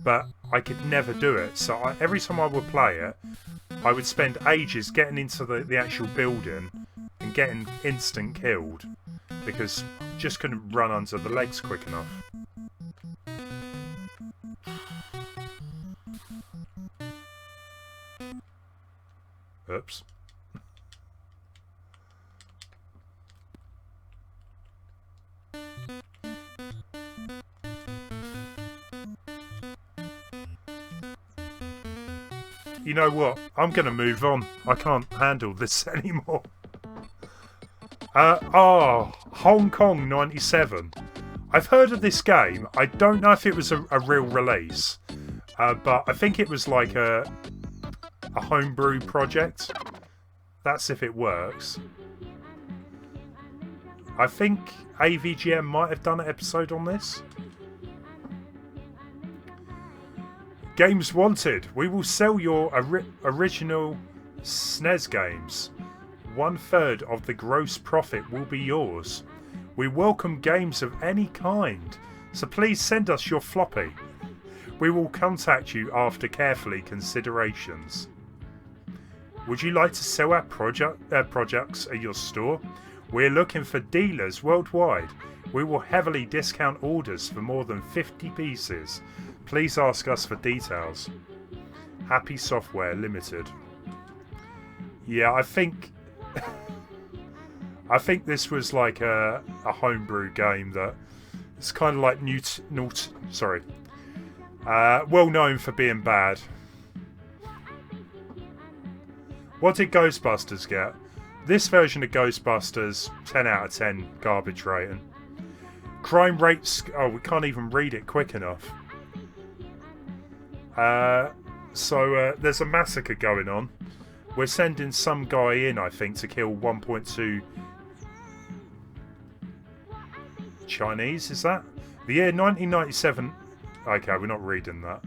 but I could never do it. So every time I would play it, I would spend ages getting into the actual building and getting instant killed because I just couldn't run under the legs quick enough. Oops. You know what? I'm going to move on. I can't handle this anymore. Hong Kong 97. I've heard of this game. I don't know if it was a real release. But I think it was like a homebrew project. That's if it works. I think AVGM might have done an episode on this. Games wanted. We will sell your original SNES games. 1/3 of the gross profit will be yours. We welcome games of any kind, so please send us your floppy. We will contact you after carefully considerations. Would you like to sell our projects at your store? We're looking for dealers worldwide. We will heavily discount orders for more than 50 pieces. Please ask us for details. Happy Software Limited. Yeah, I think this was like a homebrew game that it's kind of like well known for being bad. What did Ghostbusters get? This version of Ghostbusters, 10 out of 10 garbage rating. Crime rates. Oh, we can't even read it quick enough. So there's a massacre going on. We're sending some guy in, I think, to kill 1.2 Chinese, is that? The year 1997... Okay, we're not reading that.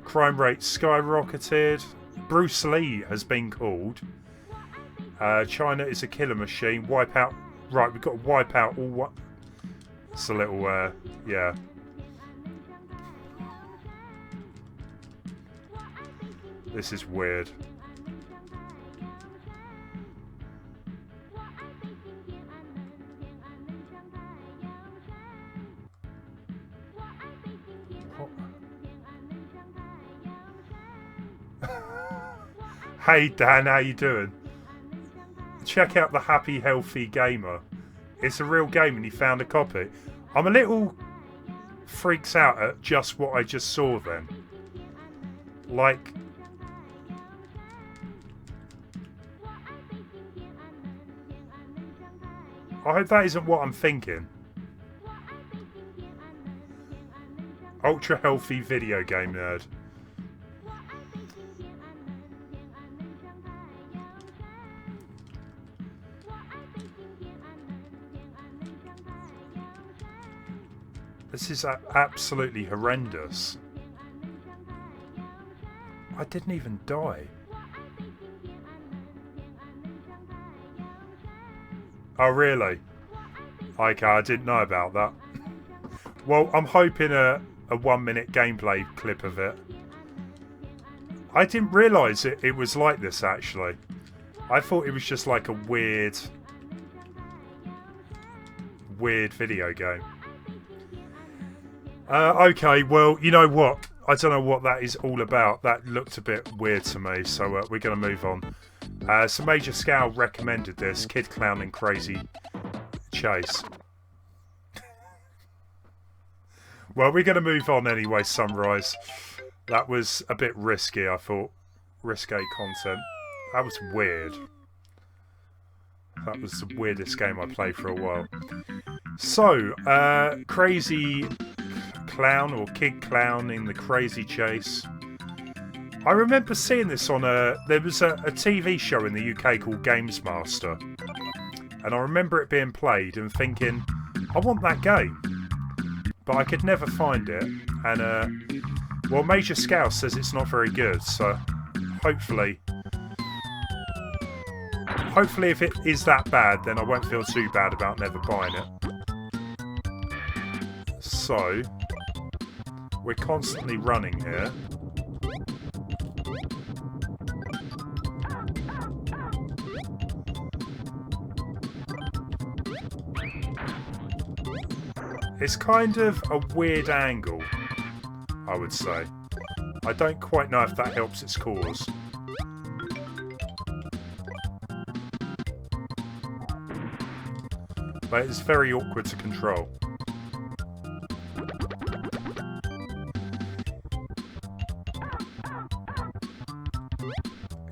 Crime rate skyrocketed. Bruce Lee has been called. China is a killer machine. Wipe out... Right, we've got to wipe out all what... It's a little, yeah... This is weird. What? Hey Dan, how you doing? Check out the Happy Healthy Gamer. It's a real game and he found a copy. I'm a little freaked out at just what I just saw then. Like... I hope that isn't what I'm thinking. Ultra healthy video game nerd. This is absolutely horrendous. I didn't even die. Oh, really? Okay, I didn't know about that. Well, I'm hoping a 1-minute gameplay clip of it. I didn't realise it was like this, actually. I thought it was just like a weird video game. Okay, well, you know what? I don't know what that is all about. That looked a bit weird to me, so we're going to move on. So Major Scale recommended this. Kid Clown and Crazy Chase. Well, we're going to move on anyway, Sunrise. That was a bit risky, I thought. Risque content. That was weird. That was the weirdest game I played for a while. So, Crazy Clown or Kid Clown in the Crazy Chase. I remember seeing this on there was a TV show in the UK called Games Master. And I remember it being played and thinking, I want that game. But I could never find it. And, well, Major Scale says it's not very good. So, hopefully if it is that bad, then I won't feel too bad about never buying it. So, we're constantly running here. It's kind of a weird angle, I would say. I don't quite know if that helps its cause. but it's very awkward to control.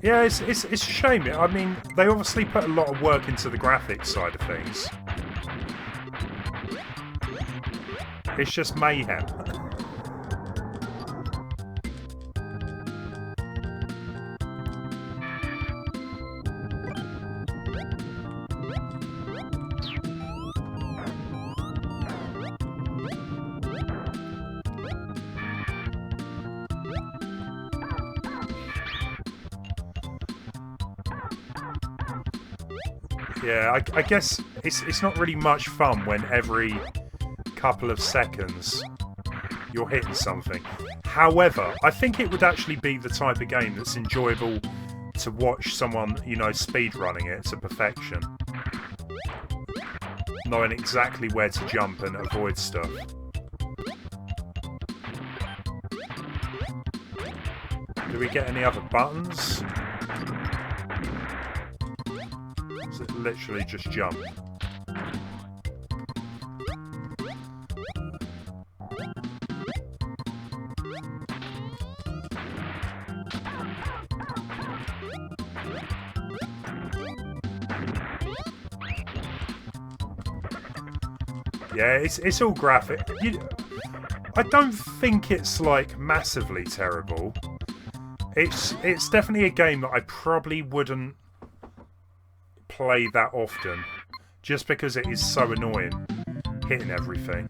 Yeah, it's a shame. I mean, they obviously put a lot of work into the graphics side of things. It's just mayhem. Yeah, I guess it's not really much fun when every couple of seconds you're hitting something. However, I think it would actually be the type of game that's enjoyable to watch someone, you know, speedrunning it to perfection. Knowing exactly where to jump and avoid stuff. Do we get any other buttons? Is it literally just jump? Yeah, it's all graphic. I don't think it's like massively terrible. It's definitely a game that I probably wouldn't play that often, just because it is so annoying hitting everything.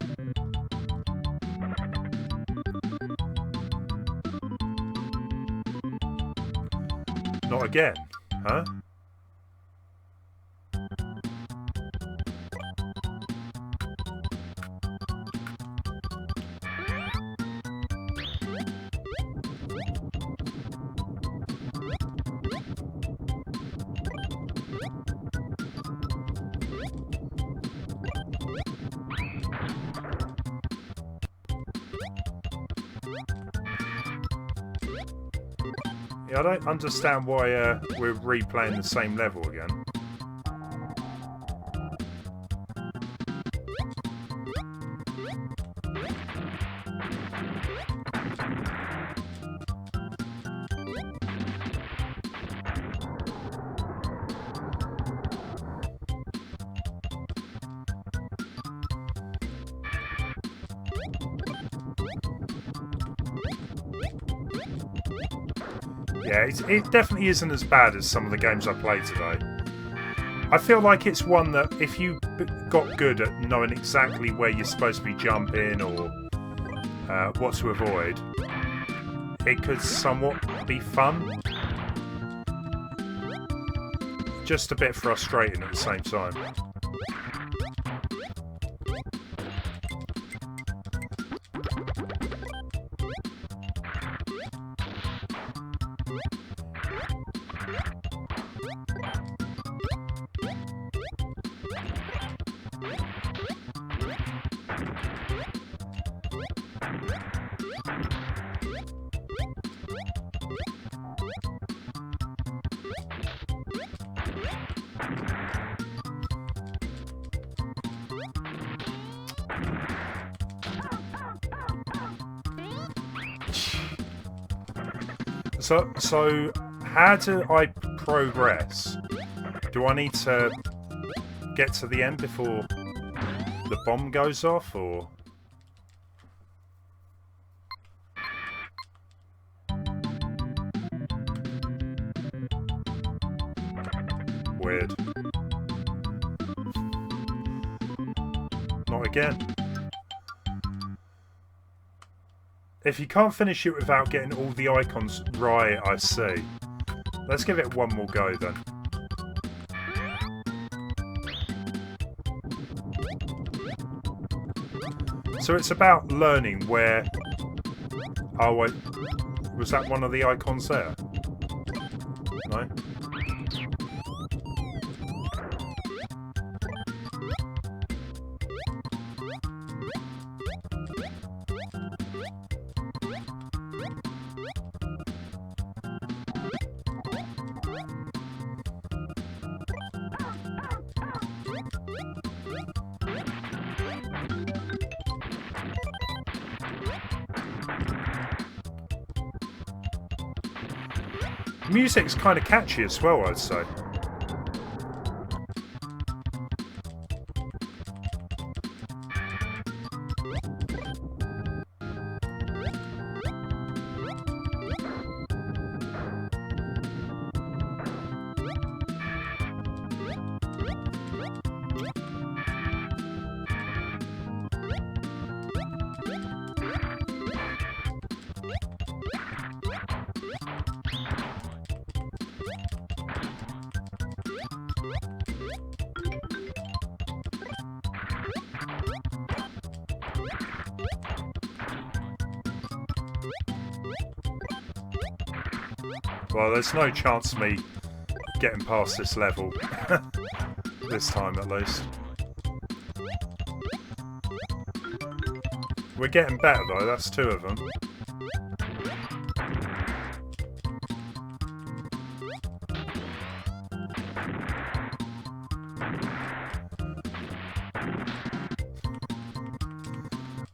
Not again, huh? Yeah, I don't understand why we're replaying the same level again. Yeah, it definitely isn't as bad as some of the games I played today. I feel like it's one that if you got good at knowing exactly where you're supposed to be jumping or what to avoid, it could somewhat be fun. Just a bit frustrating at the same time. So how do I progress? Do I need to get to the end before the bomb goes off, or...? Weird. Not again. If you can't finish it without getting all the icons right, I see. Let's give it one more go then. So it's about learning where... Oh wait, was that one of the icons there? No? Music's kind of catchy as well, I'd say. Well, there's no chance of me getting past this level. This time, at least. We're getting better, though. That's 2 of them.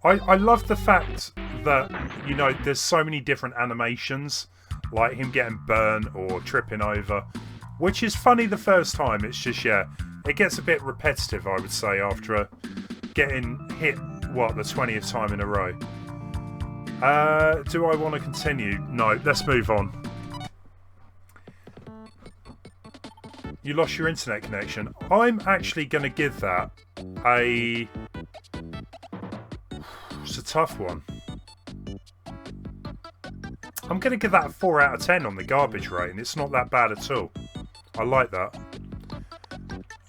I love the fact that, you know, there's so many different animations. Like him getting burned or tripping over, which is funny the first time. It's just, yeah, it gets a bit repetitive, I would say, after getting hit, what, the 20th time in a row. Do I want to continue? No, let's move on. You lost your internet connection. I'm actually going to give that a... It's a tough one. I'm going to give that a 4 out of 10 on the garbage rating. It's not that bad at all. I like that.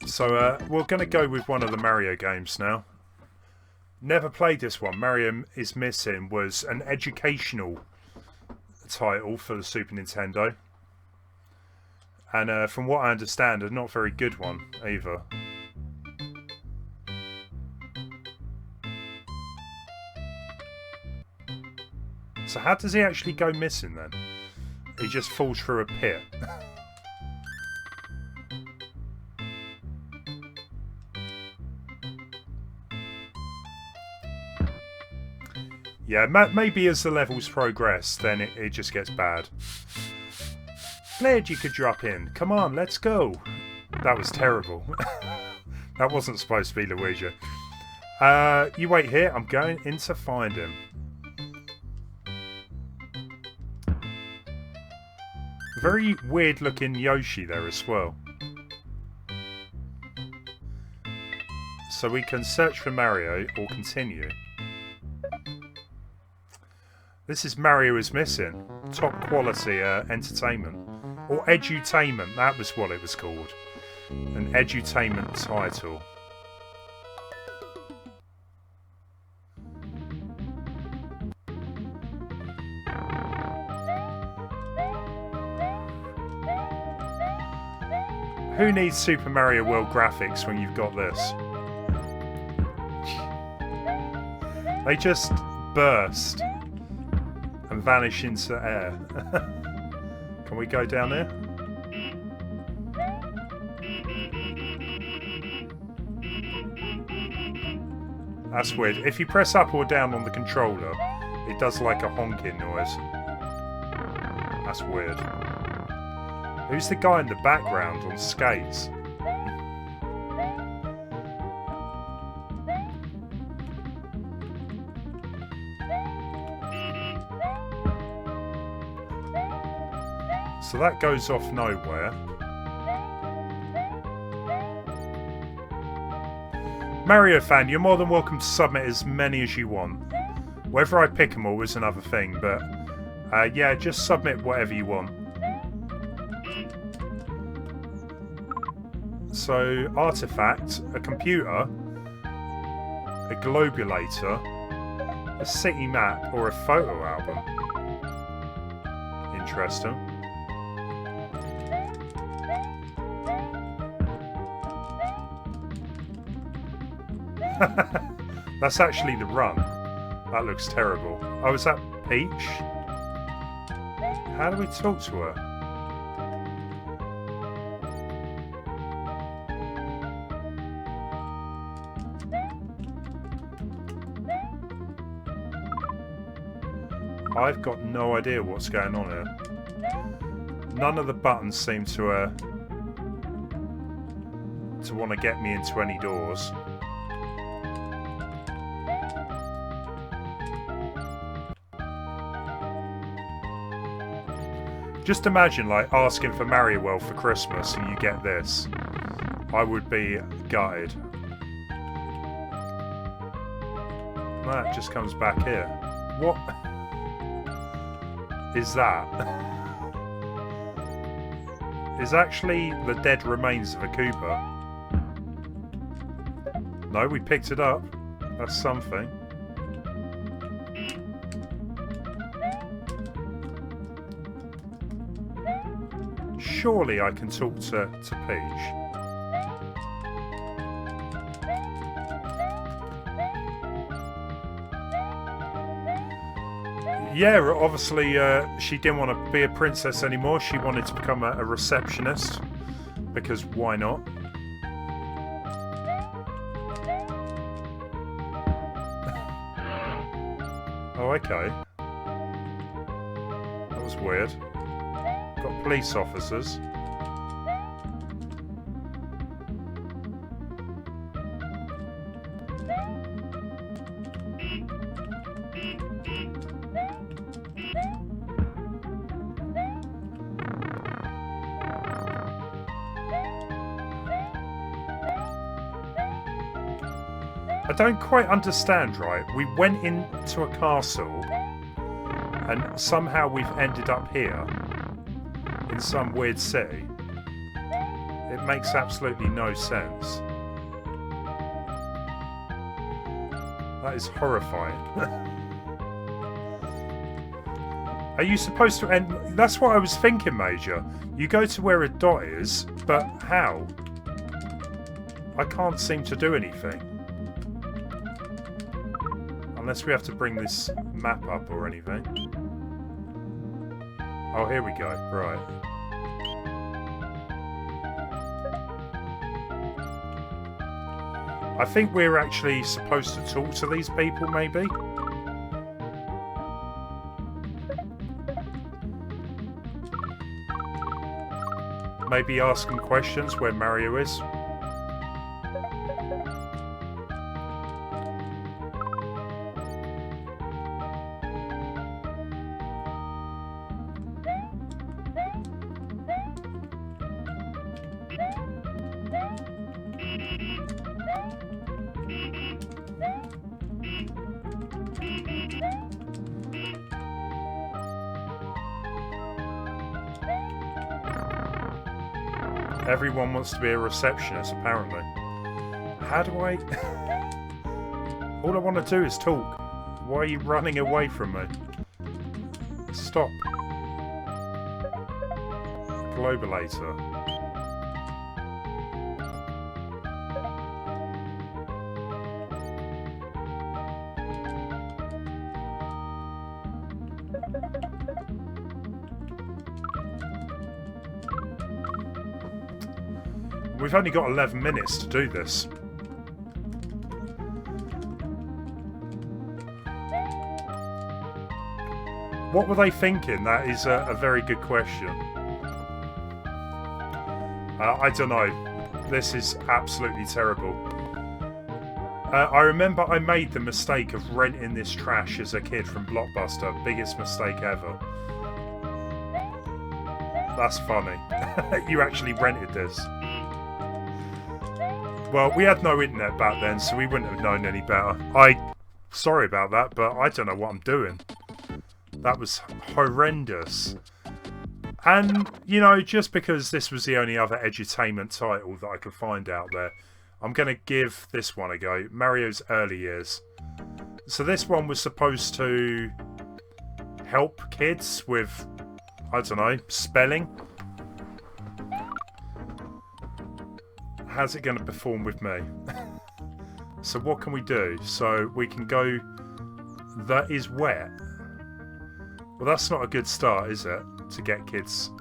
So we're going to go with one of the Mario games now. Never played this one. Mario is Missing was an educational title for the Super Nintendo. And from what I understand, a not very good one either. So how does he actually go missing then? He just falls through a pit. Yeah, maybe as the levels progress, then it just gets bad. Glad you could drop in. Come on, let's go. That was terrible. That wasn't supposed to be Luigi. You wait here. I'm going in to find him. Very weird looking Yoshi there as well. So we can search for Mario or continue. This is Mario is Missing. Top quality entertainment. Or edutainment, that was what it was called. An edutainment title. Who needs Super Mario World graphics when you've got this? They just burst and vanish into air. Can we go down there? That's weird. If you press up or down on the controller, it does like a honking noise. That's weird. Who's the guy in the background on skates? So that goes off nowhere. Mario fan, you're more than welcome to submit as many as you want. Whether I pick them all is another thing, but yeah, just submit whatever you want. So, artifact, a computer, a globulator, a city map, or a photo album. Interesting. That's actually the run. That looks terrible. Oh, is that Peach? How do we talk to her? I've got no idea what's going on here. None of the buttons seem to want to get me into any doors. Just imagine, like, asking for Mario World for Christmas and you get this. I would be gutted. That just comes back here. What is that? Is actually the dead remains of a Koopa. No, we picked it up. That's something. Surely I can talk to Peach. Yeah, obviously she didn't want to be a princess anymore. She wanted to become a receptionist. Because why not? Oh, okay. That was weird. Got police officers. I don't quite understand, right? We went into a castle and somehow we've ended up here in some weird city. It makes absolutely no sense. That is horrifying. Are you supposed to end... That's what I was thinking, Major. You go to where a dot is, but how? I can't seem to do anything. Unless we have to bring this map up or anything. Oh, here we go. Right. I think we're actually supposed to talk to these people, maybe? Maybe ask them questions where Mario is. Everyone wants to be a receptionist, apparently. How do I... All I want to do is talk. Why are you running away from me? Stop. Globalator. We've only got 11 minutes to do this. What were they thinking? That is a very good question. I don't know. This is absolutely terrible. I remember I made the mistake of renting this trash as a kid from Blockbuster. Biggest mistake ever. That's funny. You actually rented this. Well, we had no internet back then, so we wouldn't have known any better. Sorry about that, but I don't know what I'm doing. That was horrendous. And, you know, just because this was the only other edutainment title that I could find out there, I'm going to give this one a go. Mario's Early Years. So this one was supposed to help kids with, I don't know, spelling. How's it going to perform with me? So what can we do? So we can go, that is wet. Well, that's not a good start, is it? To get kids.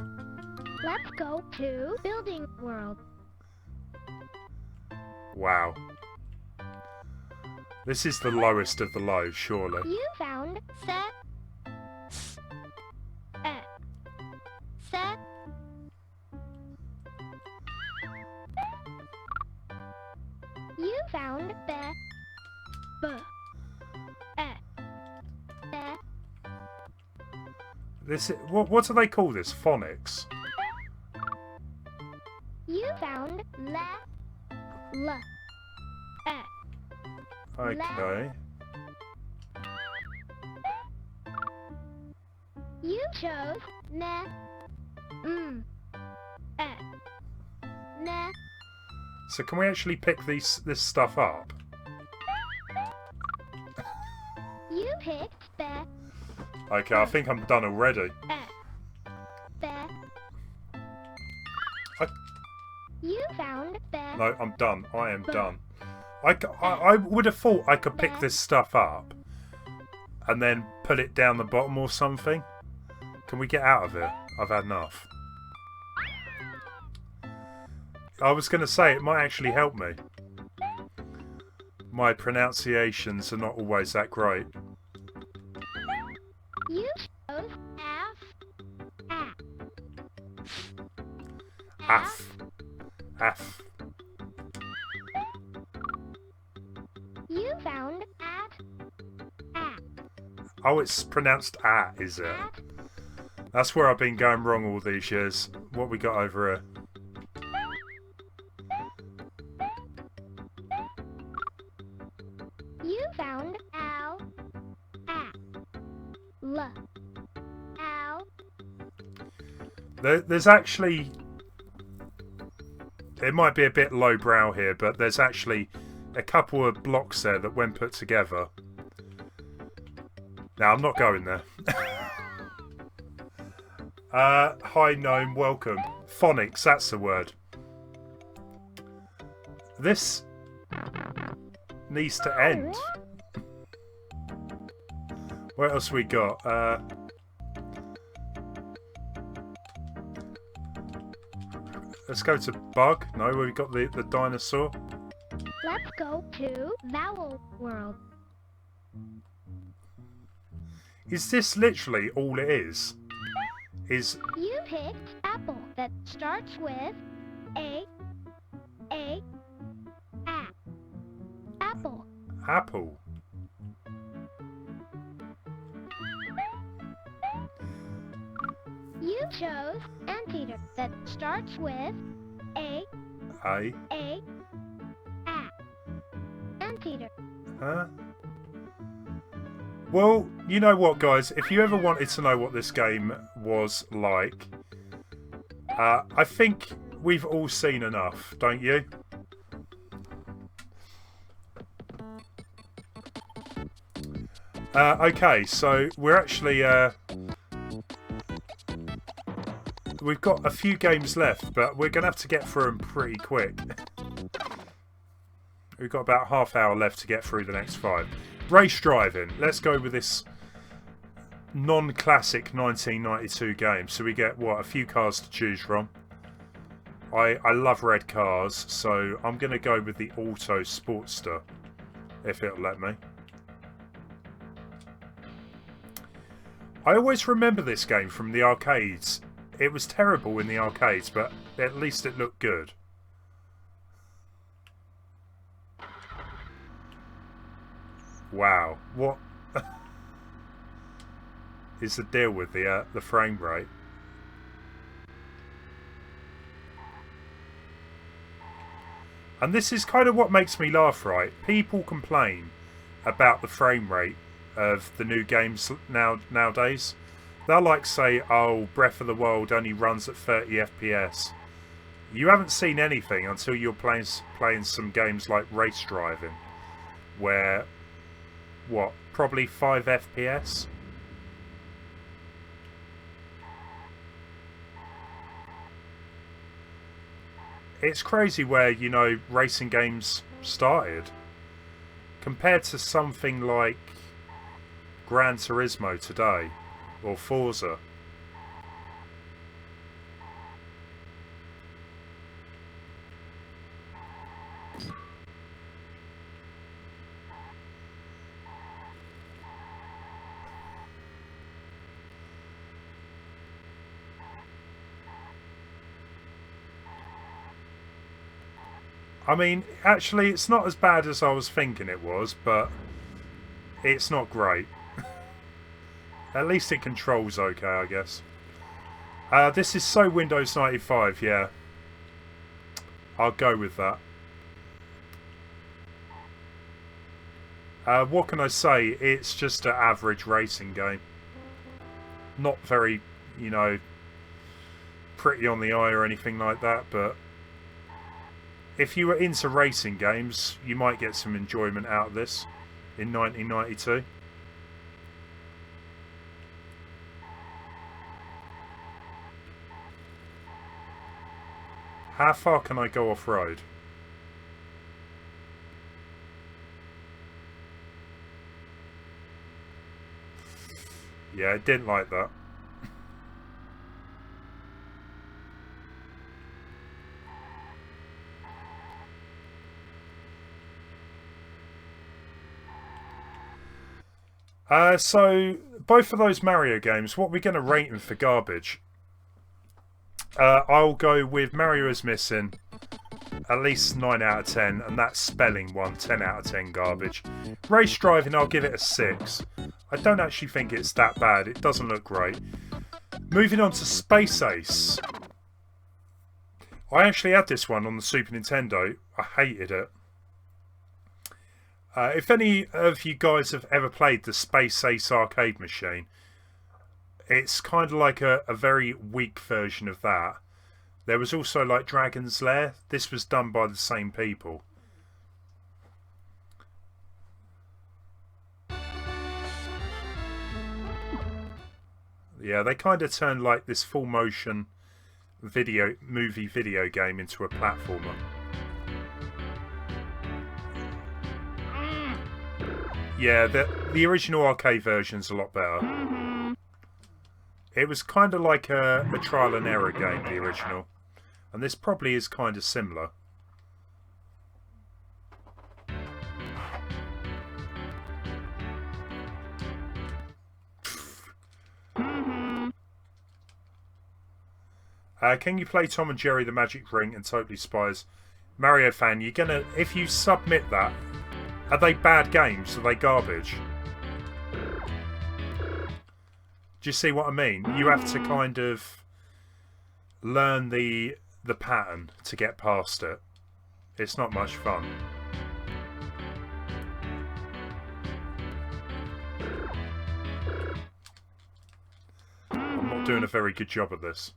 Let's go to Building World. Wow. This is the lowest of the low, surely. You found set You found B. This what do they call this? Phonics. You found L. Okay. You chose N. N. So can we actually pick this stuff up? You picked B. Okay, I think I'm done already. B. You found B. No, I'm done. I am done. I would have thought I could pick this stuff up and then put it down the bottom or something. Can we get out of here? I've had enough. I was going to say, it might actually help me. My pronunciations are not always that great. You chose F. F. You found at. Oh, it's pronounced is it? That's where I've been going wrong all these years. What we got over here? You found L. L. There's actually... It might be a bit lowbrow here, but there's actually a couple of blocks there that when put together... Now, I'm not going there. Hi, Gnome, welcome. Phonics, that's the word. This needs to end. What else we got? Let's go to Bug. No, we got the dinosaur. Let's go to Vowel World. Is this literally all it is? You picked apple that starts with A. Apple. Apple. You chose anteater that starts with A. Anteater. Huh? Well, you know what, guys? If you ever wanted to know what this game was like, I think we've all seen enough, don't you? Okay, so we're actually... we've got a few games left, but we're going to have to get through them pretty quick. We've got about half hour left to get through the next 5. Race driving. Let's go with this non-classic 1992 game. So we get, what, a few cars to choose from. I love red cars, so I'm going to go with the Auto Sportster, if it'll let me. I always remember this game from the arcades. It was terrible in the arcades, but at least it looked good. Wow, what is the deal with the frame rate? And this is kind of what makes me laugh, right? People complain about the frame rate of the new games nowadays. They'll like say, oh, Breath of the Wild only runs at 30 FPS. You haven't seen anything until you're playing some games like Race Driving, where, what, probably 5 FPS? It's crazy where, you know, racing games started. Compared to something like Gran Turismo today, or Forza. I mean, actually, it's not as bad as I was thinking it was, but it's not great. At least it controls okay, I guess. This is so Windows 95, yeah. I'll go with that. What can I say? It's just an average racing game. Not very, you know, pretty on the eye or anything like that, but if you were into racing games, you might get some enjoyment out of this in 1992. How far can I go off-road? Yeah, it didn't like that. So, both of those Mario games, what are we going to rate them for garbage? I'll go with Mario is Missing, at least 9 out of 10, and that spelling one, 10 out of 10 garbage. Race Driving, I'll give it a 6. I don't actually think it's that bad, it doesn't look great. Moving on to Space Ace. I actually had this one on the Super Nintendo, I hated it. If any of you guys have ever played the Space Ace arcade machine, it's kind of like a very weak version of that. There was also like Dragon's Lair. This was done by the same people. Yeah, they kind of turned like this full motion movie video game into a platformer. Yeah, the original arcade version's a lot better. It was kind of like a trial and error game, the original. And this probably is kind of similar. Can you play Tom and Jerry the Magic Ring and Totally Spies? Mario fan, you're gonna, if you submit that, are they bad games? Are they garbage? Do you see what I mean? You have to kind of learn the pattern to get past it. It's not much fun. I'm not doing a very good job of this.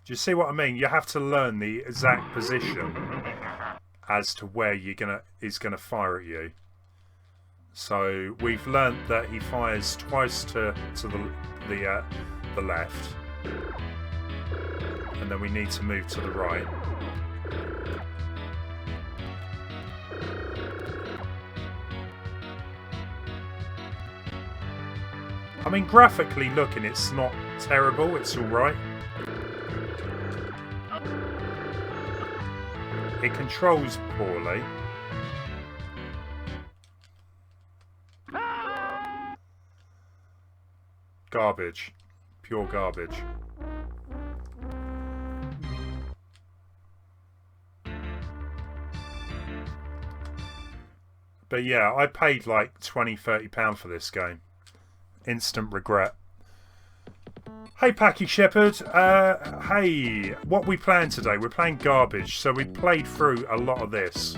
Do you see what I mean? You have to learn the exact position as to where is gonna fire at you. So we've learnt that he fires twice to the left, and then we need to move to the right. I mean, graphically looking, it's not terrible. It's all right. It controls poorly. Garbage. Pure garbage. But yeah, I paid like £20–30 for this game. Instant regret. Hey Packy Shepherd, hey, what we playing today? We're playing garbage, so we played through a lot of this.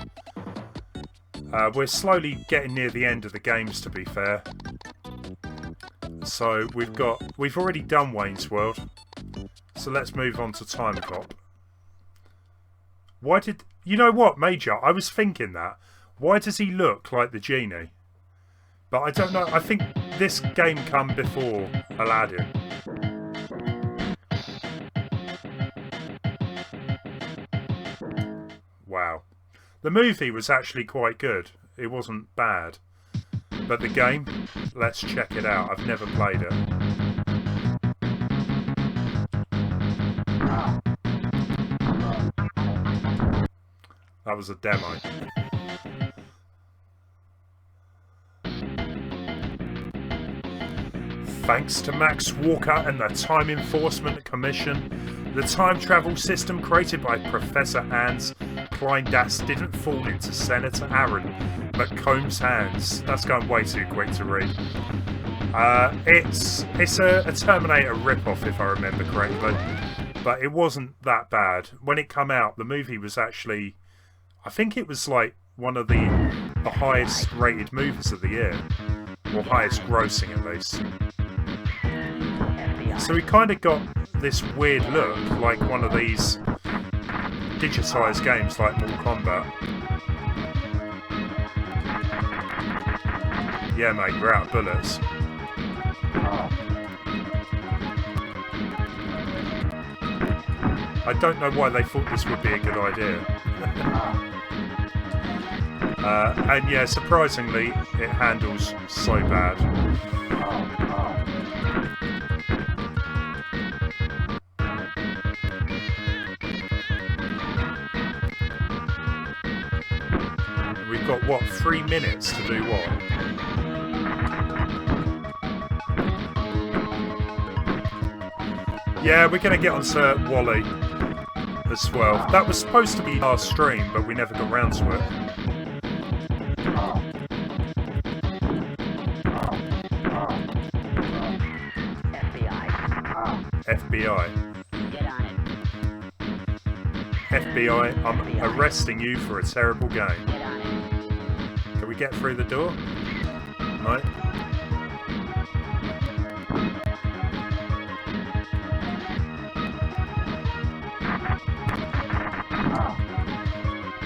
We're slowly getting near the end of the games, to be fair. So we've already done Wayne's World, so let's move on to Time Cop. You know what, Major? I was thinking that. Why does he look like the genie? But I don't know, I think this game come before Aladdin. Wow. The movie was actually quite good. It wasn't bad. But the game, let's check it out. I've never played it. That was a demo. Thanks to Max Walker and the Time Enforcement Commission, the time travel system created by Professor Hans Kleindas didn't fall into Senator Aaron McComb's hands. That's going way too quick to read. It's a Terminator rip-off, if I remember correctly, but it wasn't that bad. When it came out, the movie was actually, I think it was like one of the highest rated movies of the year, or highest grossing at least. So we kind of got this weird look, like one of these digitised games like Mortal Kombat. Yeah, mate, you're out of bullets. I don't know why they thought this would be a good idea. And yeah, surprisingly, it handles so bad. We've got, what, 3 minutes to do what? Yeah, we're going to get onto Wally as well. That was supposed to be our stream, but we never got round to it. FBI. Get on it. FBI, I'm arresting you for a terrible game. Get on it. Can we get through the door? No?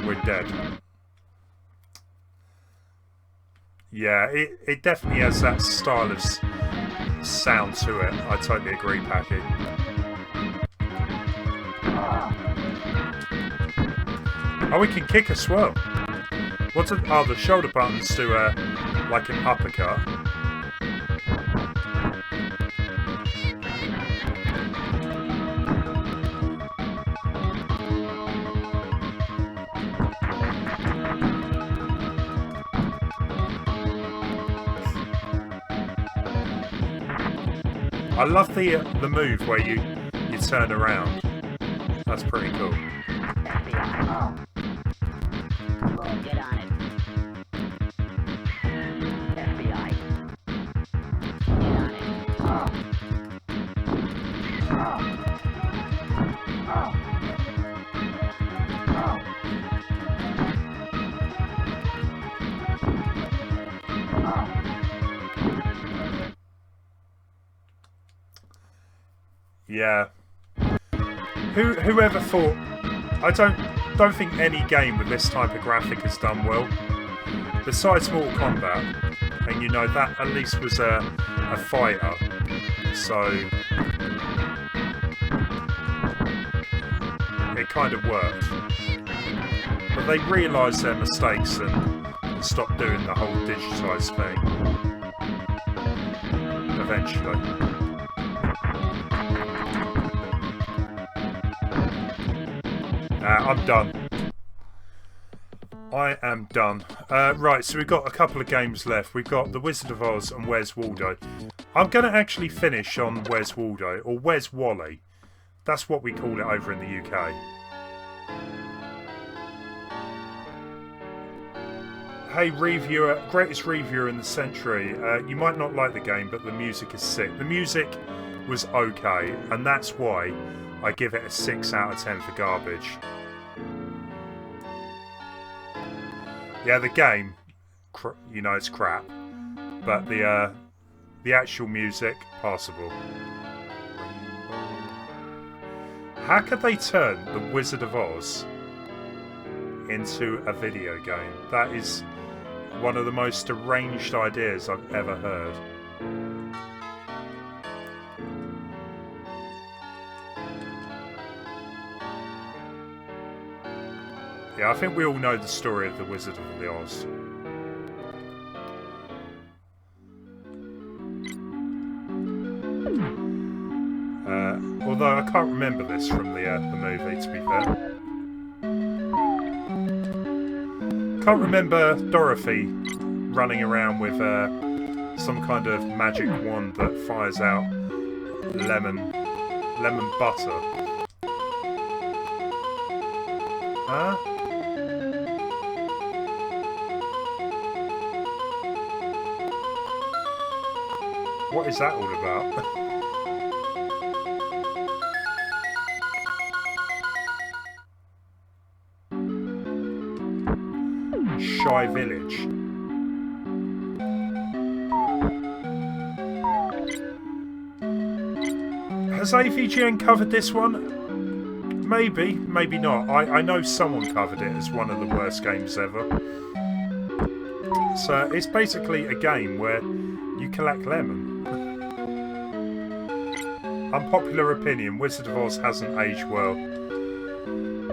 We're dead. Yeah, it definitely has that style of sound to it. I totally agree, Packy. Oh, we can kick as well. What's it? Oh, the shoulder buttons do like an uppercut. I love the move where you turn around. That's pretty cool. FBI. Get on it. FBI. Get on it. Yeah. Whoever thought? I don't think any game with this type of graphic has done well. Besides Mortal Kombat, and you know that at least was a fighter, so it kind of worked. But they realised their mistakes and stopped doing the whole digitised thing. Eventually. I'm done. I am done. Right, so we've got a couple of games left. We've got The Wizard of Oz and Where's Waldo. I'm going to actually finish on Where's Waldo, or Where's Wally. That's what we call it over in the UK. Hey reviewer, greatest reviewer in the century. You might not like the game, but the music is sick. The music was okay, and that's why I give it a 6 out of 10 for garbage. Yeah, the game, you know, it's crap, but the actual music, passable. How could they turn The Wizard of Oz into a video game? That is one of the most deranged ideas I've ever heard. Yeah, I think we all know the story of the Wizard of the Oz. Although I can't remember this from the movie, to be fair. Can't remember Dorothy running around with some kind of magic wand that fires out lemon butter. Huh? What is that all about? Shy Village. Has AVGN covered this one? Maybe, maybe not. I know someone covered it as one of the worst games ever. So it's basically a game where you collect lemon. Unpopular opinion, Wizard of Oz hasn't aged well.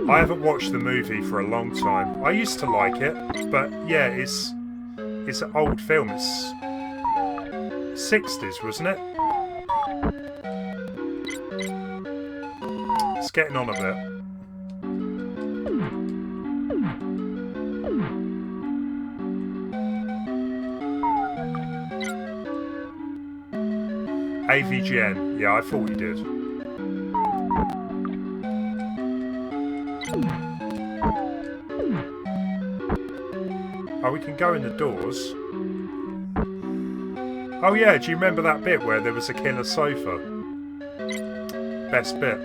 I haven't watched the movie for a long time. I used to like it, but yeah, it's an old film. It's 60s, wasn't it? It's getting on a bit. AVGN, yeah, I thought he did. Oh, we can go in the doors. Oh yeah, do you remember that bit where there was a killer sofa? Best bit.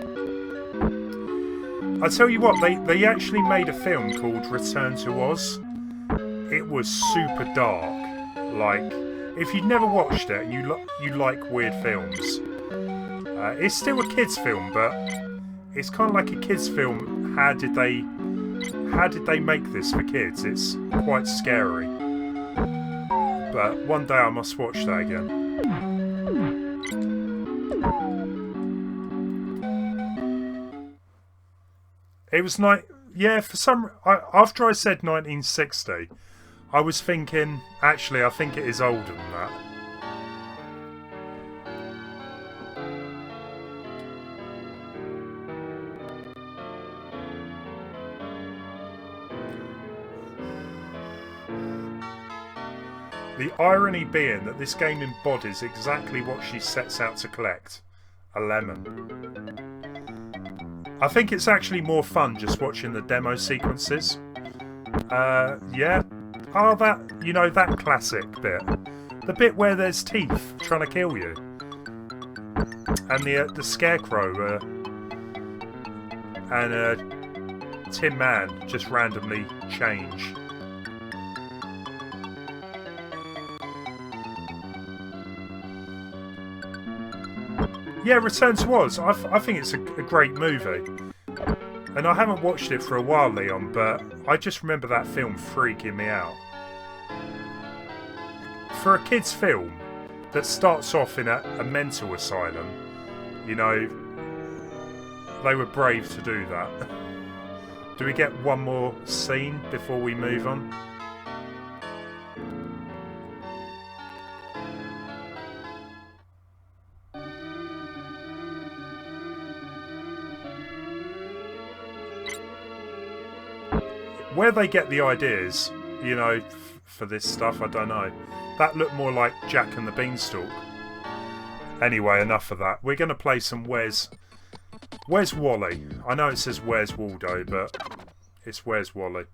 I tell you what, they actually made a film called Return to Oz. It was super dark. Like, if you'd never watched it and you like weird films, it's still a kids' film, but it's kind of like a kids' film. How did they make this for kids? It's quite scary. But one day I must watch that again. It was after I said 1960, I was thinking, actually, I think it is older than that. The irony being that this game embodies exactly what she sets out to collect: a lemon. I think it's actually more fun just watching the demo sequences. Yeah. Oh, that classic bit. The bit where there's teeth trying to kill you. And the scarecrow and Tin Man just randomly change. Yeah, Return to Oz. I think it's a great movie. And I haven't watched it for a while, Leon, but I just remember that film freaking me out. For a kid's film that starts off in a mental asylum, you know, they were brave to do that. Do we get one more scene before we move on? Where they get the ideas, you know, for this stuff, I don't know. That looked more like Jack and the Beanstalk. Anyway, enough of that. We're going to play some Where's Wally? I know it says Where's Waldo, but it's Where's Wally?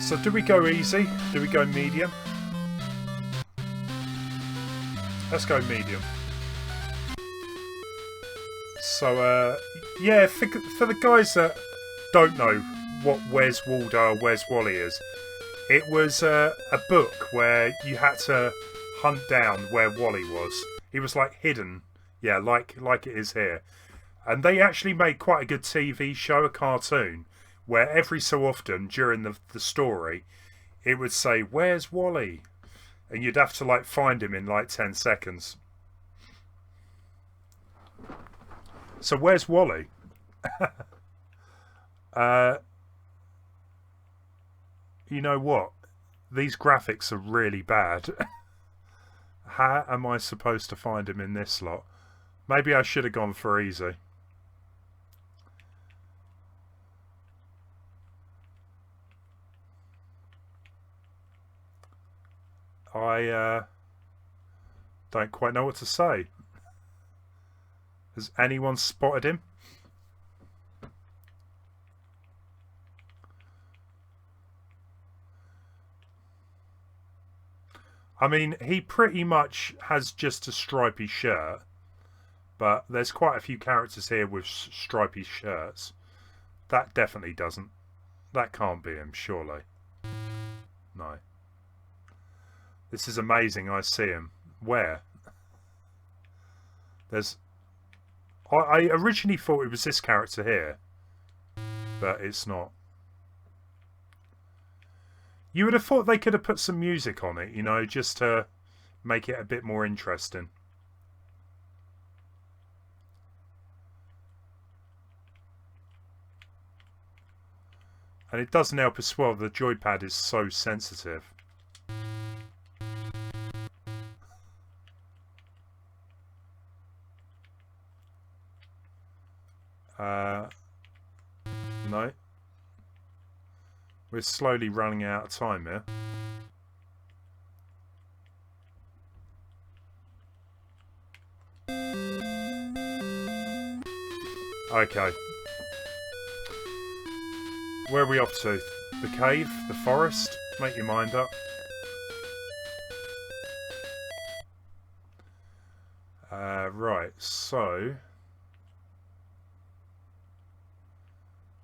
So do we go easy? Do we go medium? Let's go medium. So, yeah, for the guys that don't know what Where's Waldo or Where's Wally is, it was a book where you had to hunt down where Wally was. He was like hidden, yeah, like it is here. And they actually made quite a good TV show, a cartoon, where every so often during the story, it would say, "Where's Wally?" And you'd have to like find him in like 10 seconds. So where's Wally? You know what? These graphics are really bad. How am I supposed to find him in this lot? Maybe I should have gone for easy. I don't quite know what to say. Has anyone spotted him? I mean, he pretty much has just a stripy shirt, but there's quite a few characters here with stripy shirts. That definitely doesn't. That can't be him, surely. No. This is amazing. I see him. Where? There's... I originally thought it was this character here, but it's not. You would have thought they could have put some music on it, you know, just to make it a bit more interesting. And it doesn't help as well, the joypad is so sensitive. No. We're slowly running out of time here. Okay. Where are we off to? The cave? The forest? Make your mind up. Right, so...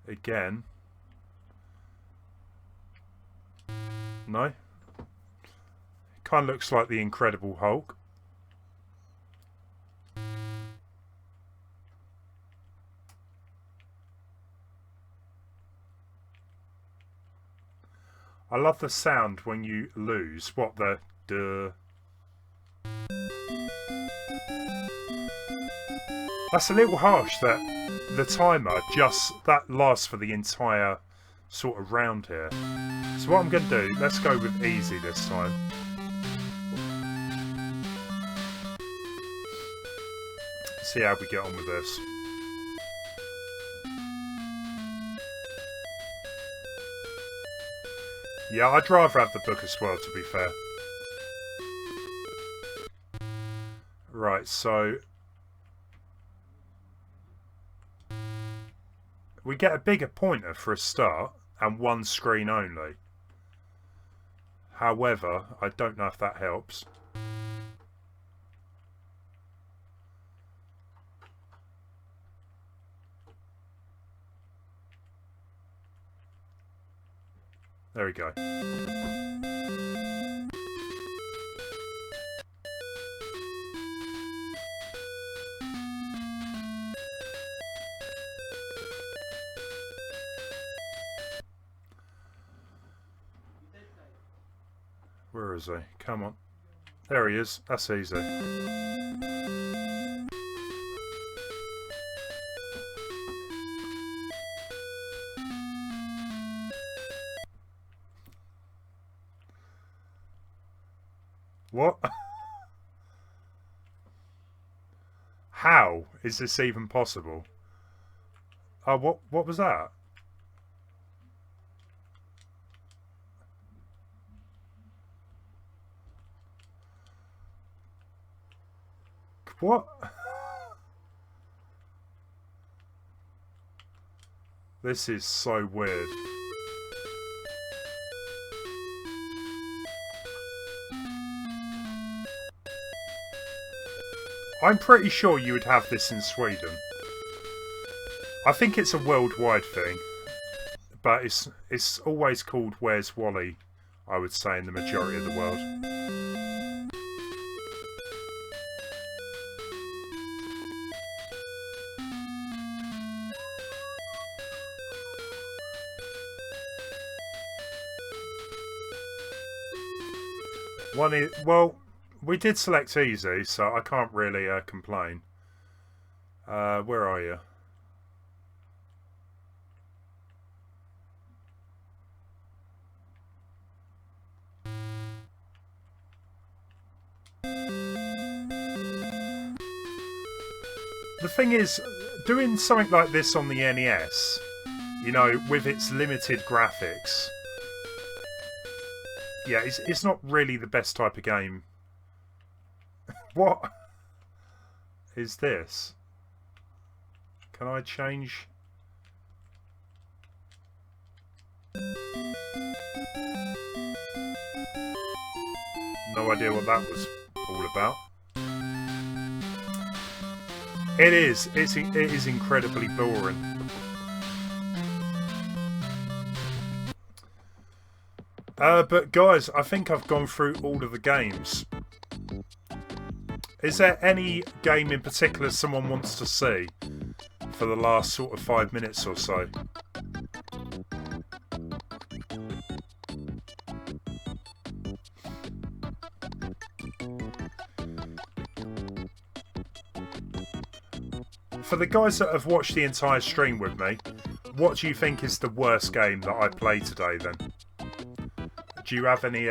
Again... No? Kind of looks like the Incredible Hulk. I love the sound when you lose. What the... Duh. That's a little harsh that the timer just... That lasts for the entire sort of round here. So what I'm going to do, let's go with easy this time. See how we get on with this. Yeah, I'd rather have the book as well, to be fair. Right, so... We get a bigger pointer for a start, and one screen only. However, I don't know if that helps. There we go. Where is he? Come on. There he is. That's easy. What? How is this even possible? Oh, what was that? What? This is so weird. I'm pretty sure you would have this in Sweden. I think it's a worldwide thing, but it's always called Where's Wally, I would say, in the majority of the world. Well, we did select easy, so I can't really complain. Where are you? the thing is, doing something like this on the NES, you know, with its limited graphics, yeah, it's not really the best type of game. What is this? Can I change? No idea what that was all about. It is incredibly boring. But guys, I think I've gone through all of the games. Is there any game in particular someone wants to see for the last sort of 5 minutes or so? For the guys that have watched the entire stream with me, what do you think is the worst game that I played today then? Do you have any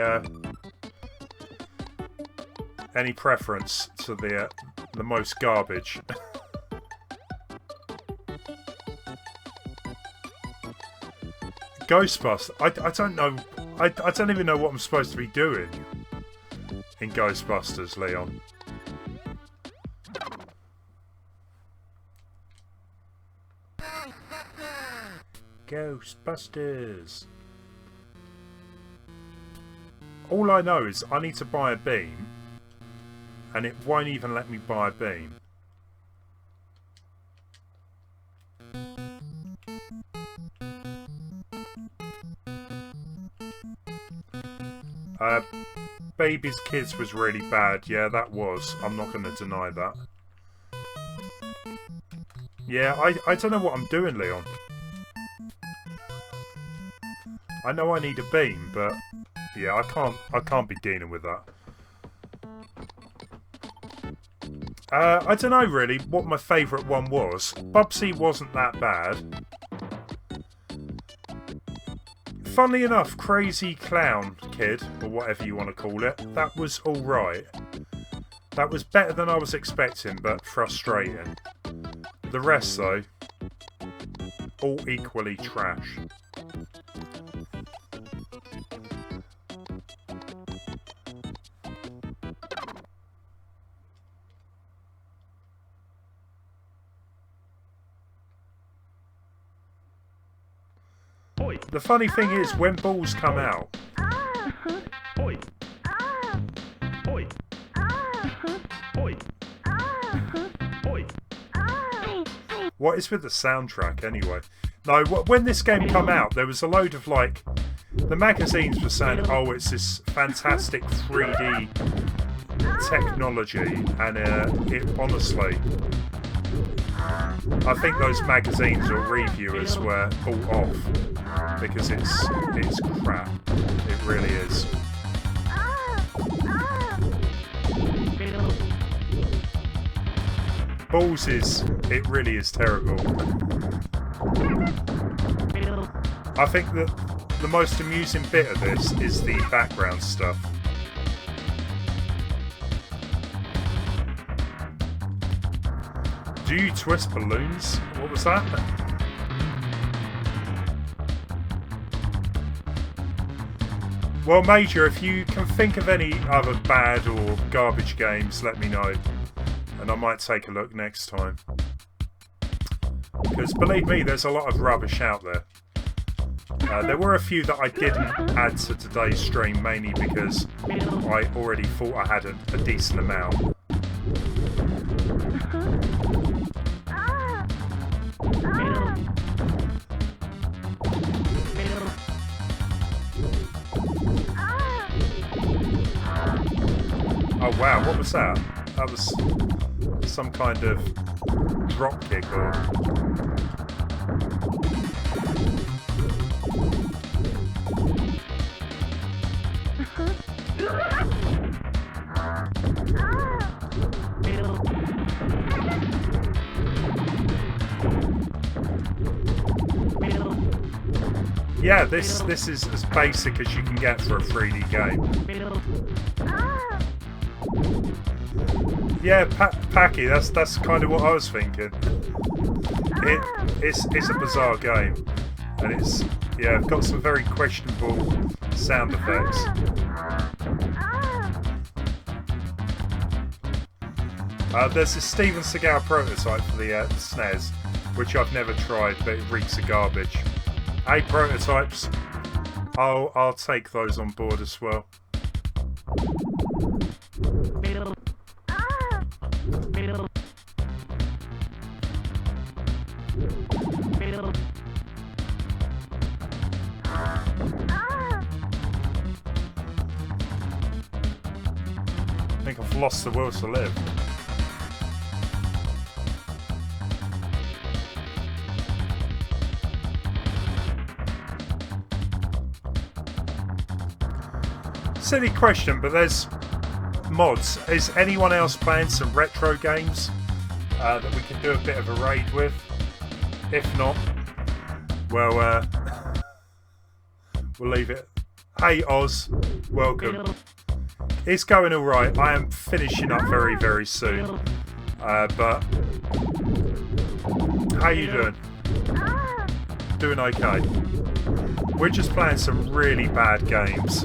preference to the most garbage? Ghostbusters. I don't know. I don't even know what I'm supposed to be doing in Ghostbusters, Leon. Ghostbusters. All I know is I need to buy a beam, and it won't even let me buy a beam. Baby's Kids was really bad. Yeah, that was. I'm not going to deny that. Yeah, I don't know what I'm doing, Leon. I know I need a beam, but yeah, I can't be dealing with that. I don't know really what my favourite one was. Bubsy wasn't that bad. Funnily enough, Crazy Clown Kid, or whatever you want to call it, that was alright. That was better than I was expecting, but frustrating. The rest, though, all equally trash. The funny thing is, when balls come out, what is with the soundtrack anyway? No, when this game come out, there was a load of like, the magazines were saying, oh, it's this fantastic 3D technology, and it honestly, I think those magazines or reviewers were all off because it's crap. It really is. Balls it really is terrible. I think that the most amusing bit of this is the background stuff. Do you twist balloons? What was that? Well, Major, if you can think of any other bad or garbage games, let me know. And I might take a look next time. Because believe me, there's a lot of rubbish out there. There were a few that I didn't add to today's stream, mainly because I already thought I had a decent amount. Oh wow, what was that? That was some kind of drop kick or... Yeah, this is as basic as you can get for a 3D game. Yeah, Packy, that's kind of what I was thinking. It's a bizarre game, and it's got some very questionable sound effects. There's a Steven Seagal prototype for the SNES, which I've never tried, but it reeks of garbage. Hey, prototypes, I'll take those on board as well. I think I've lost the will to live. Silly question, but there's mods. Is anyone else playing some retro games that we can do a bit of a raid with? If not, well, we'll leave it. Hey Oz, welcome. It's going alright. I am finishing up very, very soon. But how you doing? Doing okay. We're just playing some really bad games.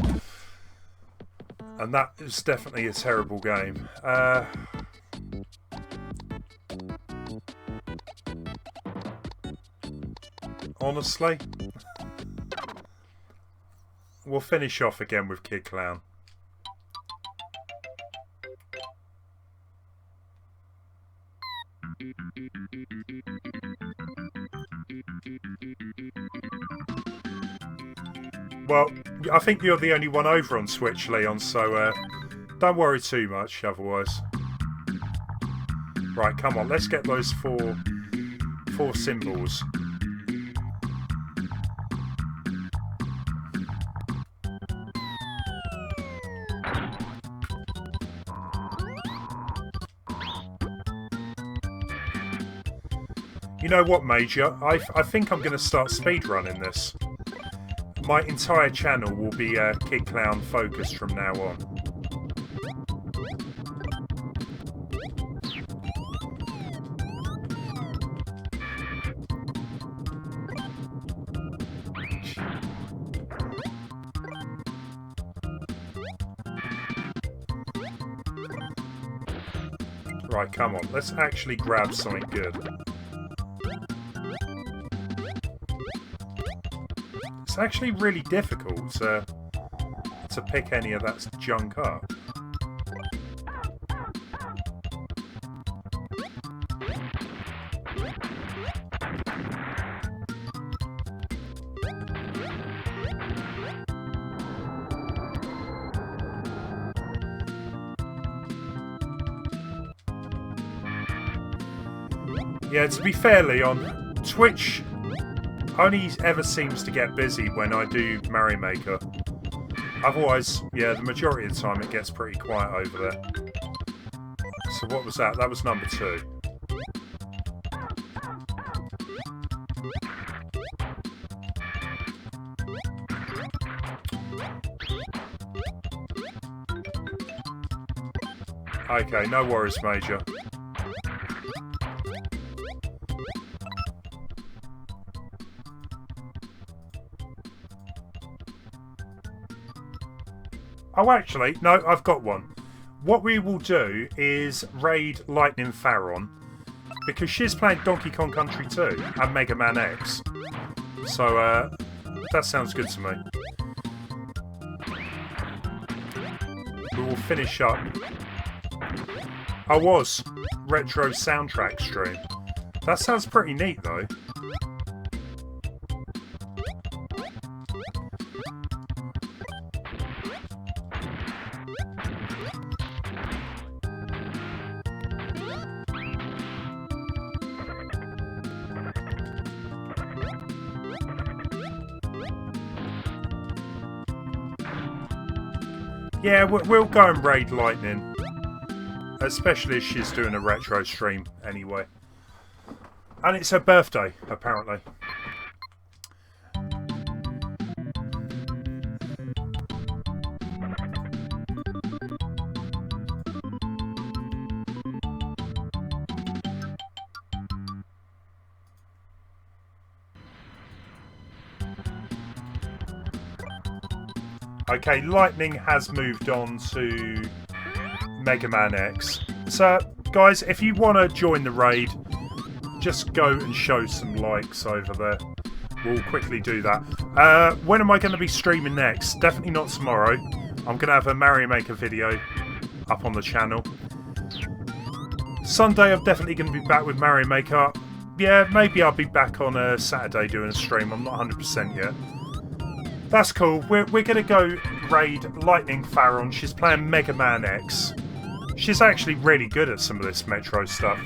And that is definitely a terrible game. Honestly, we'll finish off again with Kid Clown. Well, I think you're the only one over on Switch, Leon, so don't worry too much otherwise. Right, come on, let's get those four symbols. You know what, Major? I think I'm going to start speedrunning this. My entire channel will be Kid Clown focused from now on. Right, come on. Let's actually grab something good. It's actually really difficult to pick any of that junk up. Yeah, to be fair, Leon, Twitch only ever seems to get busy when I do Mario Maker. Otherwise, yeah, the majority of the time it gets pretty quiet over there. So what was that? That was number 2. Okay, no worries, Major. Oh, actually, no, I've got one. What we will do is raid Lightning Pharaon, because she's playing Donkey Kong Country 2 and Mega Man X. So, that sounds good to me. We will finish up. I was retro soundtrack stream. That sounds pretty neat, though. Yeah, we'll go and raid Lightning. Especially as she's doing a retro stream anyway. And it's her birthday, apparently. Okay, Lightning has moved on to Mega Man X. So, guys, if you want to join the raid, just go and show some likes over there. We'll quickly do that. When am I going to be streaming next? Definitely not tomorrow. I'm going to have a Mario Maker video up on the channel. Sunday, I'm definitely going to be back with Mario Maker. Yeah, maybe I'll be back on a Saturday doing a stream. I'm not 100% yet. That's cool. We're going to go raid Lightning Farron. She's playing Mega Man X. She's actually really good at some of this Metro stuff.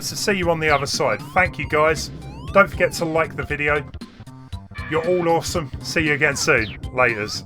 So see you on the other side. Thank you, guys. Don't forget to like the video. You're all awesome. See you again soon. Laters.